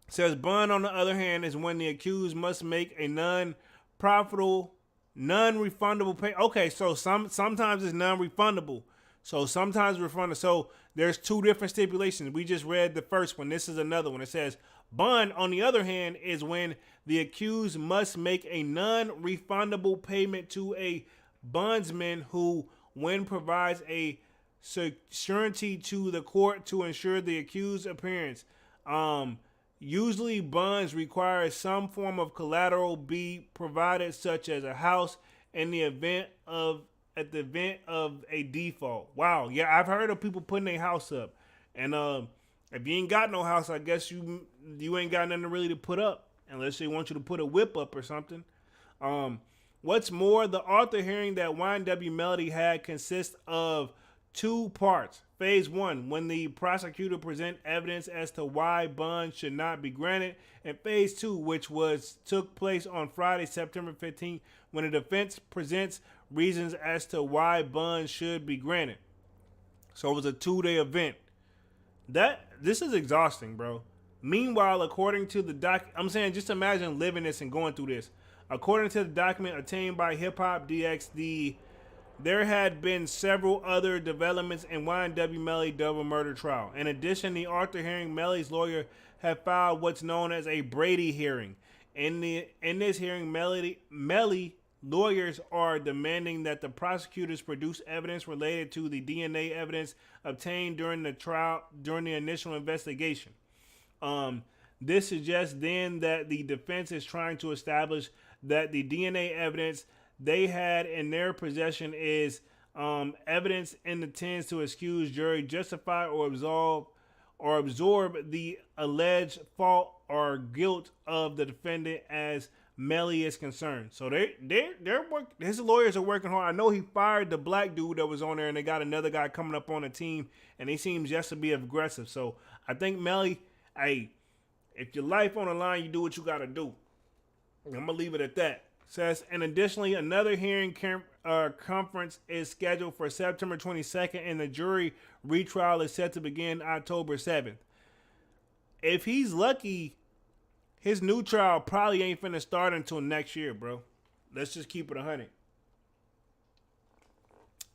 [SPEAKER 2] Says, bond, on the other hand, is when the accused must make a non-profitable, non-refundable pay. Okay, so sometimes it's non-refundable. So sometimes refundable. So there's 2 different stipulations. We just read the first one. This is another one. It says, bond, on the other hand, is when the accused must make a non-refundable payment to a bondsman who, when provides a surety to the court to ensure the accused's appearance. Usually bonds require some form of collateral be provided, such as a house, in the event of a default. Wow, yeah, I've heard of people putting their house up, and if you ain't got no house, I guess you ain't got nothing really to put up, unless they want you to put a whip up or something. What's more, the Arthur hearing that YNW Melly had consists of 2 parts. Phase 1, when the prosecutor present evidence as to why bond should not be granted, and Phase 2, which took place on Friday, September 15th, when the defense presents reasons as to why bond should be granted. So it was a 2-day event. This is exhausting, bro. Meanwhile, according to the I'm saying, just imagine living this and going through this. According to the document obtained by Hip Hop DX, there had been several other developments in YNW Melly double murder trial. In addition, the Arthur hearing, Melly's lawyer had filed what's known as a Brady hearing. In this hearing, Melly lawyers are demanding that the prosecutors produce evidence related to the DNA evidence obtained during the trial, during the initial investigation. This suggests then that the defense is trying to establish that the DNA evidence they had in their possession is evidence intends to excuse, jury, justify, or absorb the alleged fault or guilt of the defendant as Melly is concerned. So his lawyers are working hard. I know he fired the black dude that was on there, and they got another guy coming up on the team, and he seems just to be aggressive. So I think Melly, hey, if your life on the line, you do what you got to do. I'm gonna leave it at that. Says, and additionally, another hearing conference is scheduled for September 22nd, and the jury retrial is set to begin October 7th. If he's lucky, his new trial probably ain't finna start until next year, bro. Let's just keep it 100.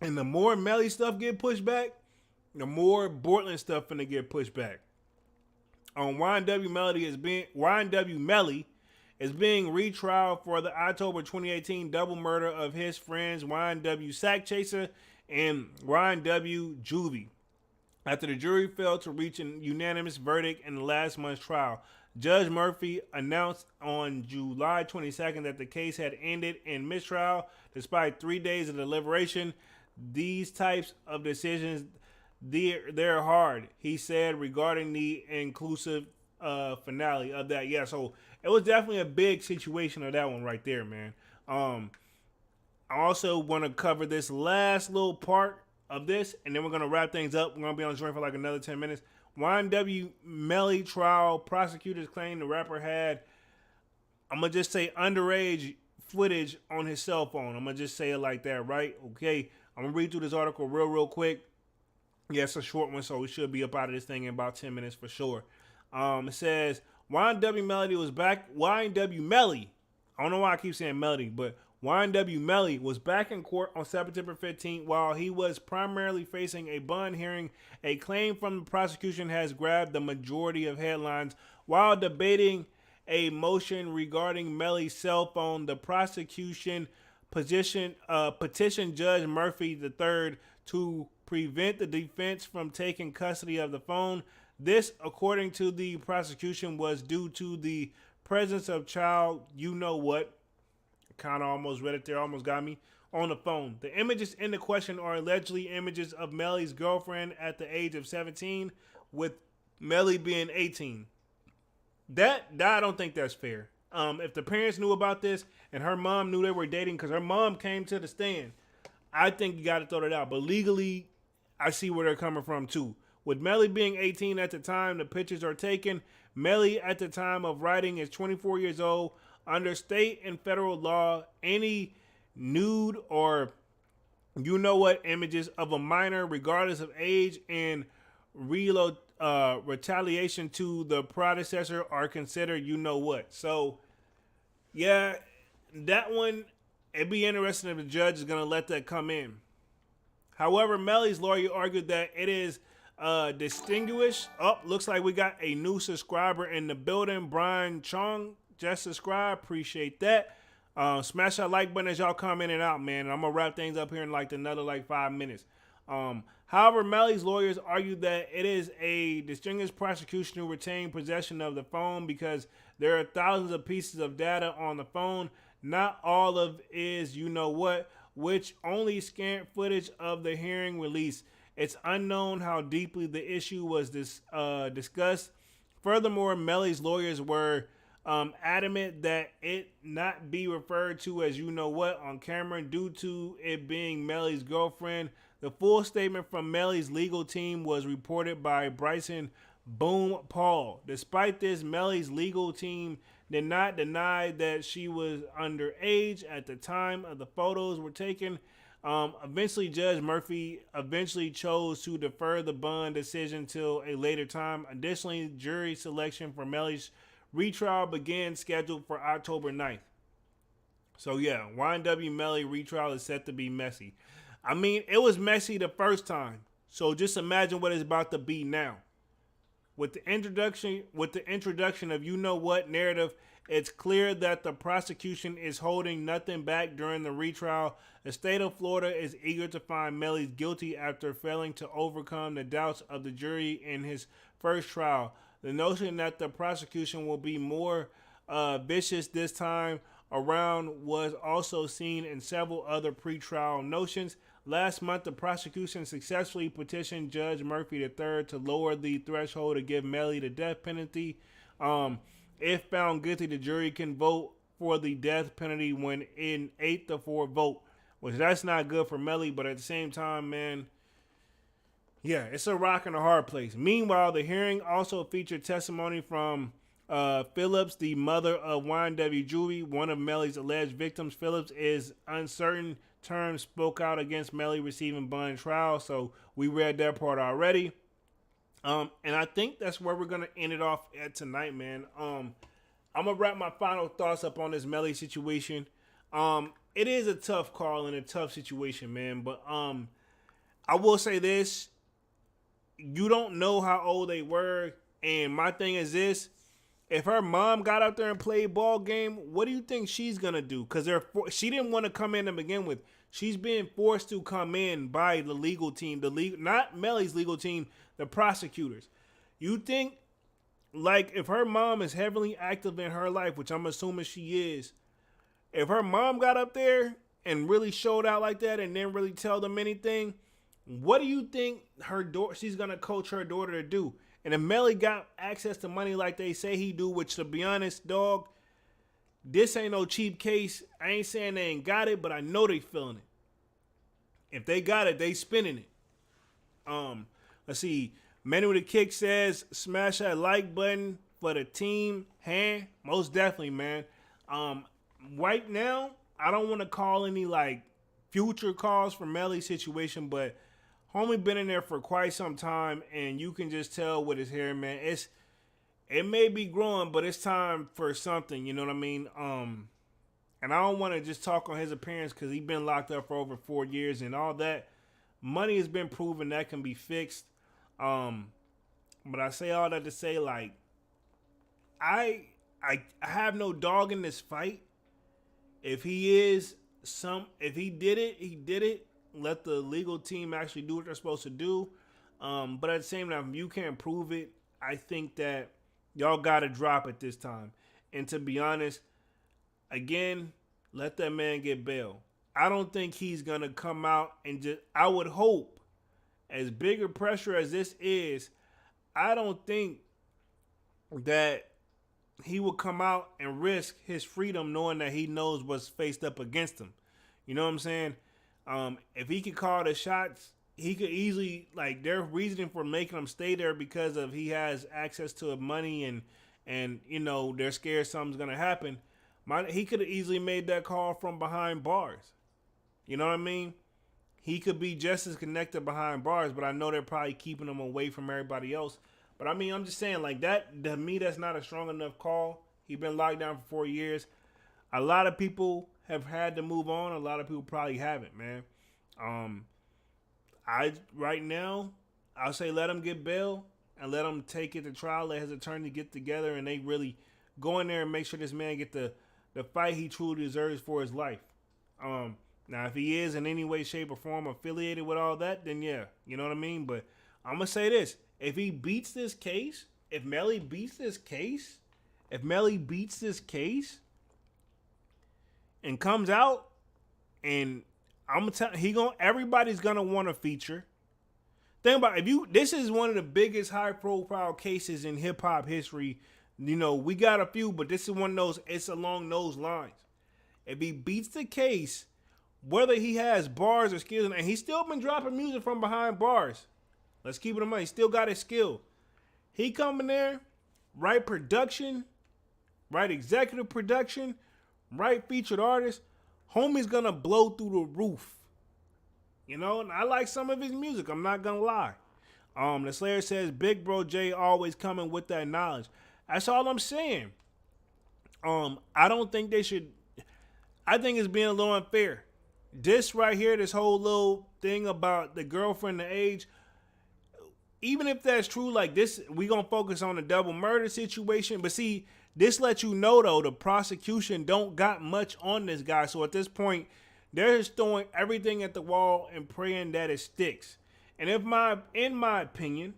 [SPEAKER 2] And the more Melly stuff get pushed back, the more Bortland stuff finna get pushed back. On YNW Melly is being retrialed for the October 2018 double murder of his friends YNW Sack Chaser and YNW Juvie. after the jury failed to reach a unanimous verdict in the last month's trial. Judge Murphy announced on July 22nd that the case had ended in mistrial despite 3 days of deliberation. These types of decisions, they're hard, he said regarding the inclusive finale of that. Yeah, so it was definitely a big situation of that one right there, man. I also want to cover this last little part of this, and then we're going to wrap things up. We're going to be on the joint for like another 10 minutes. YNW Melly trial. Prosecutors claim the rapper had, I'm going to just say, underage footage on his cell phone. I'm going to just say it like that, right? Okay. I'm going to read through this article real quick. Yeah, it's a short one, so we should be up out of this thing in about 10 minutes for sure. It says, YNW Melody was back. YNW Melly. I don't know why I keep saying Melody, but YNW Melly was back in court on September 15th while he was primarily facing a bond hearing. A claim from the prosecution has grabbed the majority of headlines. While debating a motion regarding Melly's cell phone, the prosecution petitioned Judge Murphy III to prevent the defense from taking custody of the phone. This, according to the prosecution, was due to the presence of child you-know-what, kind of almost read it there, almost got me, on the phone. The images in the question are allegedly images of Melly's girlfriend at the age of 17, with Melly being 18. That I don't think that's fair. If the parents knew about this and her mom knew they were dating, because her mom came to the stand, I think you got to throw that out. But legally, I see where they're coming from too. With Melly being 18 at the time the pictures are taken, Melly at the time of writing is 24 years old. Under state and federal law, any nude or you-know-what images of a minor, regardless of age, and retaliation to the predecessor are considered you-know-what. So, yeah, that one, it'd be interesting if the judge is going to let that come in. However, Melly's lawyer argued that it is distinguished. Oh, looks like we got a new subscriber in the building. Brian Chong just subscribe. Appreciate that. Smash that like button as y'all come in and out, man. And I'm going to wrap things up here in like another 5 minutes. However, Melly's lawyers argued that it is a distinguished prosecution to retain possession of the phone because there are thousands of pieces of data on the phone. Not all of is you-know-what, which only scant footage of the hearing released. It's unknown how deeply the issue was discussed. Furthermore, Melly's lawyers were adamant that it not be referred to as you-know-what on camera due to it being Melly's girlfriend. The full statement from Melly's legal team was reported by Bryson Boom Paul. Despite this, Melly's legal team did not deny that she was underage at the time of the photos were taken. Eventually, Judge Murphy chose to defer the bond decision till a later time. Additionally, jury selection for Melly's retrial began scheduled for October 9th. So yeah, YNW Melly retrial is set to be messy. I mean, it was messy the first time. So just imagine what it's about to be now. With the introduction of you-know-what narrative, it's clear that the prosecution is holding nothing back during the retrial. The state of Florida is eager to find Melly guilty after failing to overcome the doubts of the jury in his first trial. The notion that the prosecution will be more vicious this time around was also seen in several other pretrial notions. Last month, the prosecution successfully petitioned Judge Murphy III to lower the threshold to give Melly the death penalty. If found guilty, the jury can vote for the death penalty when in 8-4 vote, which that's not good for Melly, but at the same time, man, yeah, it's a rock and a hard place. Meanwhile, the hearing also featured testimony from Phillips, the mother of YNW Jewelry, one of Melly's alleged victims. Phillips is uncertain terms spoke out against Melly receiving bond trial, so we read that part already. And I think that's where we're gonna end it off at tonight, man. I'm gonna wrap my final thoughts up on this Melly situation. It is a tough call and a tough situation, man. But I will say this: you don't know how old they were, and my thing is this: if her mom got out there and played ball game, what do you think she's gonna do? Because she didn't want to come in to begin with. She's being forced to come in by the legal team, not Melly's legal team, the prosecutors. You think, like, if her mom is heavily active in her life, which I'm assuming she is, if her mom got up there and really showed out like that and didn't really tell them anything, what do you think she's gonna coach her daughter to do? And if Melly got access to money like they say he do, which, to be honest, dog, this ain't no cheap case. I ain't saying they ain't got it, but I know they feeling it. If they got it, they spending it. Let's see. Manny with a Kick says, smash that like button for the team. Most definitely, man. Right now, I don't want to call any like future calls for Melly's situation, but homie been in there for quite some time, and you can just tell with his hair, man. It may be growing, but it's time for something. You know what I mean? And I don't want to just talk on his appearance because he's been locked up for over 4 years and all that. Money has been proven that can be fixed. But I say all that to say, like, I have no dog in this fight. If he did it, he did it. Let the legal team actually do what they're supposed to do. But at the same time, if you can't prove it, I think that y'all got to drop it this time. And to be honest, again, let that man get bail. I don't think he's going to come out and just, I would hope, as bigger pressure as this is, I don't think that he will come out and risk his freedom knowing that he knows what's faced up against him. You know what I'm saying? If he could call the shots, he could easily, like, their reasoning for making him stay there because of he has access to money and you know, they're scared something's going to happen. He could have easily made that call from behind bars. You know what I mean? He could be just as connected behind bars, but I know they're probably keeping him away from everybody else. But I mean, I'm just saying, like, that, to me, that's not a strong enough call. He's been locked down for 4 years. A lot of people have had to move on. A lot of people probably haven't, man. Right now, I'll say let him get bail and let him take it to trial. Let his attorney get together and they really go in there and make sure this man get the fight he truly deserves for his life. Now, if he is in any way, shape, or form affiliated with all that, then yeah, you know what I mean? But I'm going to say this. If he beats this case, if Melly beats this case and comes out, and I'm going to tell everybody's going to want a feature. Think about it, this is one of the biggest high profile cases in hip hop history. You know, we got a few, but this is one of those, it's along those lines. If he beats the case, whether he has bars or skills, and he's still been dropping music from behind bars. Let's keep it in mind. He still got his skill. He come in there, right production, right executive production, right featured artist. Homie's gonna blow through the roof. You know, and I like some of his music. I'm not gonna lie. The Slayer says, Big Bro J always coming with that knowledge. That's all I'm saying. I don't think they should. I think it's being a little unfair. This right here, this whole little thing about the girlfriend, the age, even if that's true, like this, we gonna focus on the double murder situation. But see, this lets you know though, the prosecution don't got much on this guy. So at this point, they're just throwing everything at the wall and praying that it sticks. And in my opinion,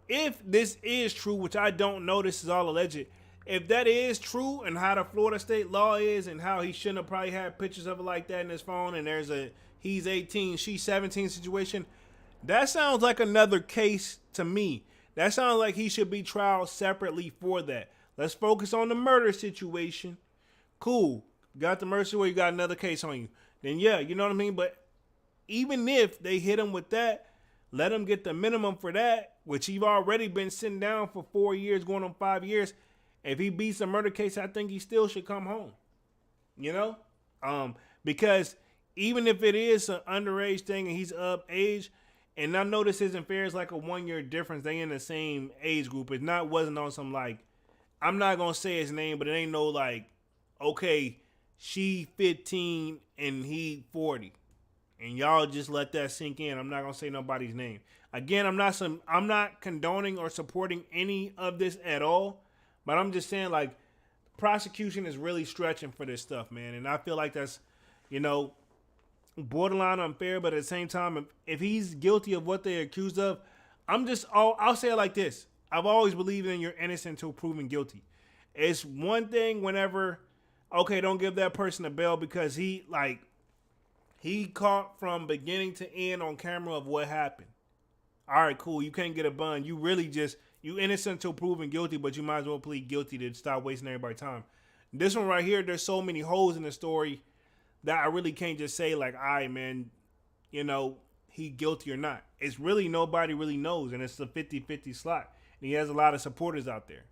[SPEAKER 2] if this is true, which I don't know, this is all alleged. If that is true and how the Florida state law is and how he shouldn't have probably had pictures of it like that in his phone and there's a he's 18, she's 17 situation, that sounds like another case to me. That sounds like he should be tried separately for that. Let's focus on the murder situation. Cool. Got the murder where you got another case on you. Then yeah, you know what I mean? But even if they hit him with that, let him get the minimum for that, which he's already been sitting down for 4 years, going on 5 years. If he beats the murder case, I think he still should come home. You know? Because even if it is an underage thing and he's of age, and I know this isn't fair, it's like a 1 year difference. They in the same age group. Wasn't on some like, I'm not gonna say his name, but it ain't no like, okay, she 15 and he 40. And y'all just let that sink in. I'm not gonna say nobody's name. Again, I'm not condoning or supporting any of this at all. But I'm just saying, like, prosecution is really stretching for this stuff, man. And I feel like that's, you know, borderline unfair. But at the same time, if he's guilty of what they're accused of, I'll say it like this. I've always believed in you're innocent until proven guilty. It's one thing whenever, okay, don't give that person a bail because he caught from beginning to end on camera of what happened. All right, cool. You can't get a bun. You really you innocent until proven guilty, but you might as well plead guilty to stop wasting everybody's time. This one right here, there's so many holes in the story that I really can't just say like, all right, man, he guilty or not. It's really nobody really knows, and it's a 50-50 slot. And he has a lot of supporters out there.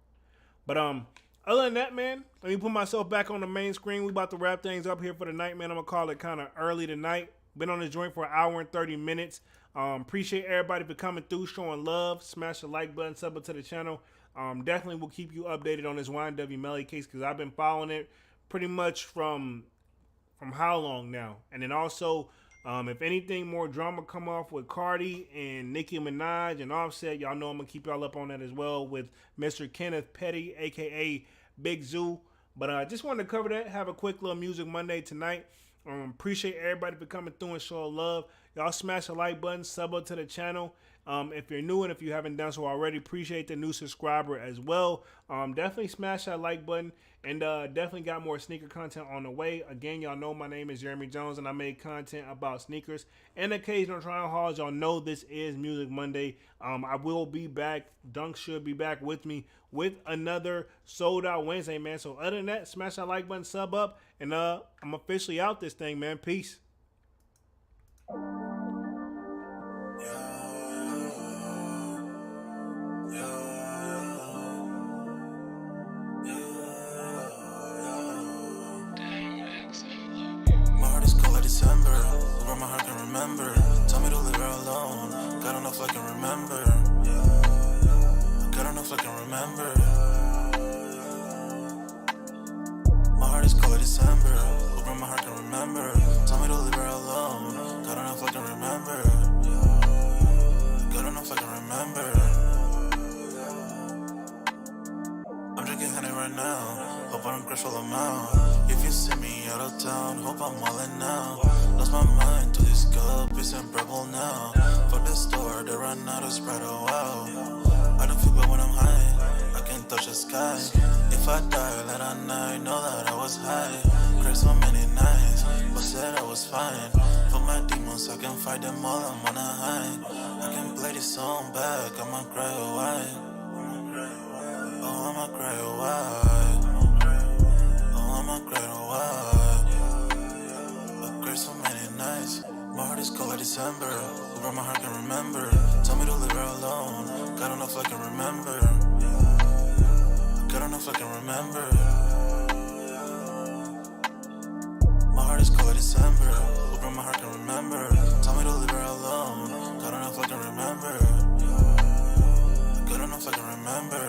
[SPEAKER 2] But other than that, man, let me put myself back on the main screen. We about to wrap things up here for the night, man. I'm going to call it kind of early tonight. Been on this joint for an hour and 30 minutes. Appreciate everybody for coming through, showing love. Smash the like button, sub up to the channel. Definitely will keep you updated on this YNW Melly case because I've been following it pretty much from how long now. And then also, if anything more drama come off with Cardi and Nicki Minaj and Offset, y'all know I'm going to keep y'all up on that as well with Mr. Kenneth Petty, a.k.a. Big Zoo. But I just wanted to cover that, have a quick little Music Monday tonight. Appreciate everybody for coming through and showing love. Y'all smash the like button, sub up to the channel. If you're new and if you haven't done so already, appreciate the new subscriber as well. Definitely smash that like button and definitely got more sneaker content on the way. Again, y'all know my name is Jeremy Jones and I make content about sneakers and occasional trying hauls. Y'all know this is Music Monday. I will be back. Dunk should be back with me with another Sold Out Wednesday, man. So other than that, smash that like button, sub up, and I'm officially out this thing, man. Peace.
[SPEAKER 1] December, where my heart can remember. Tell me to leave her alone. God don't know if I can remember. God don't know if I can remember. My heart is cold December, where my heart can remember. Tell me to leave her alone. God don't know if I can remember. God don't know if I can remember. I'm drinking honey right now. Hope I don't crush all them out. If you see me out of town, hope I'm all in now. Lost my mind to this cup, it's unbearable now. For the store, they run out of Sprite, oh wow. I don't feel bad when I'm high, I can't touch the sky. If I die late at night, know that I was high. Cried so many nights, but said I was fine. For my demons, I can fight them all, I'm on a high. I can play this song back, I'ma cry, oh why? Oh, I'ma cry, oh why? I'ma cry, oh why? I cried so many nights. My heart is cold like December, where my heart can remember. Tell me to leave her alone. God don't know if I can remember. God don't know if I can remember. My heart is cold like December, where my heart can remember. Tell me to leave her alone. God don't know if I can remember. God don't know if I can remember.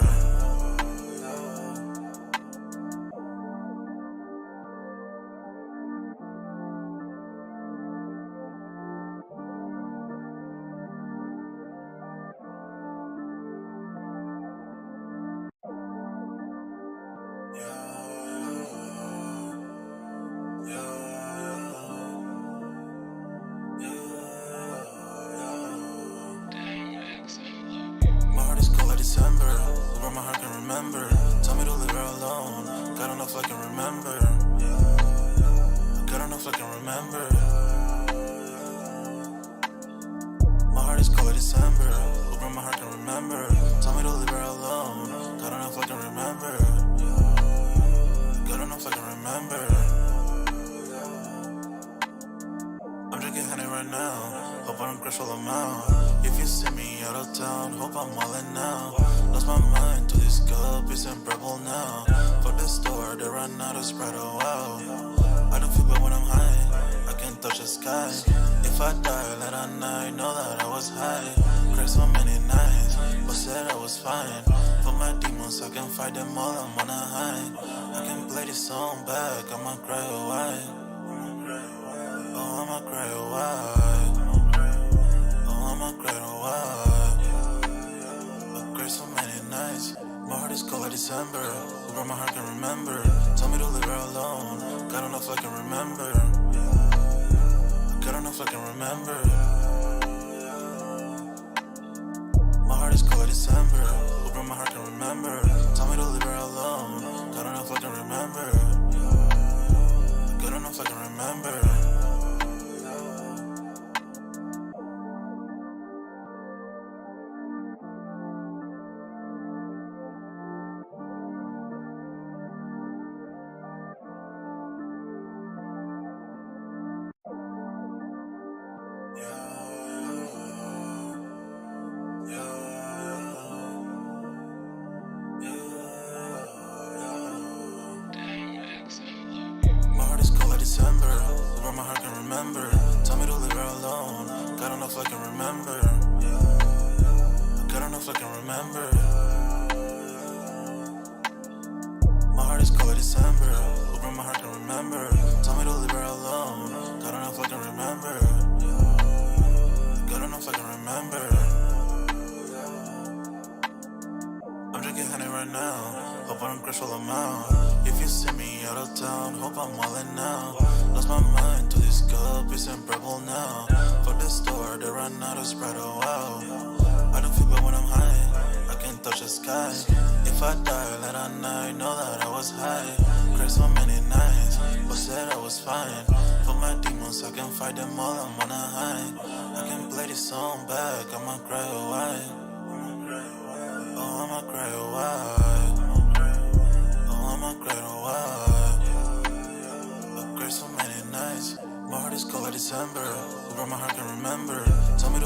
[SPEAKER 1] December, where my heart can remember. Tell me to leave her alone. God don't know if I can remember. God don't know if I can remember. My heart is cold like December, where my heart can remember. Tell me to leave her alone. God don't know if I can remember. God don't know if I can remember. I'm drinking honey right now. Hope I don't crush all them out. If you see me out of town, hope I'm all in now. Lost my mind to this cup, it's unbearable now. For the store, they run out of Sprite, oh wow. I don't feel bad when I'm high, I can't touch the sky. If I die late at night, know that I was high. Cried so many nights, but said I was fine. For my demons, I can fight them all, I'm on a high. I can play this song back, I'ma cry, oh why? Oh, I'ma cry, oh why? Oh, I'ma cry, oh why? I cried so many nights. My heart is cold like December, where my heart can remember. Tell me to leave her alone. God don't know if I can remember. God don't know if I can remember. December. Open my heart can remember. Tell me to leave her alone. God enough I can remember. Good enough I can remember. My heart is cold like December. Where my heart can remember. Tell me to leave her alone. God enough I can remember. God enough I can remember. My heart is cold like December. Where my heart can remember. Tell me to leave her alone. God enough I can remember. God enough I can remember. I'm drinking honey right now. Hope I don't crash all amount. If you see me out of town, hope I'm wildin' now. Lost my mind to this cup, it's unbearable now. For the store, they run out of Sprite, oh wow. I don't feel bad when I'm high, I can't touch the sky. If I die late at night, know that I was high. Cried so many nights, but said I was fine. For my demons, I can fight them all, I'm on a high. I can play this song back, I'ma cry a while. Oh, I'ma cry a while. Oh, I'ma cry a while. I cried so many nights. My heart is cold like December. Where my heart can remember. Tell me to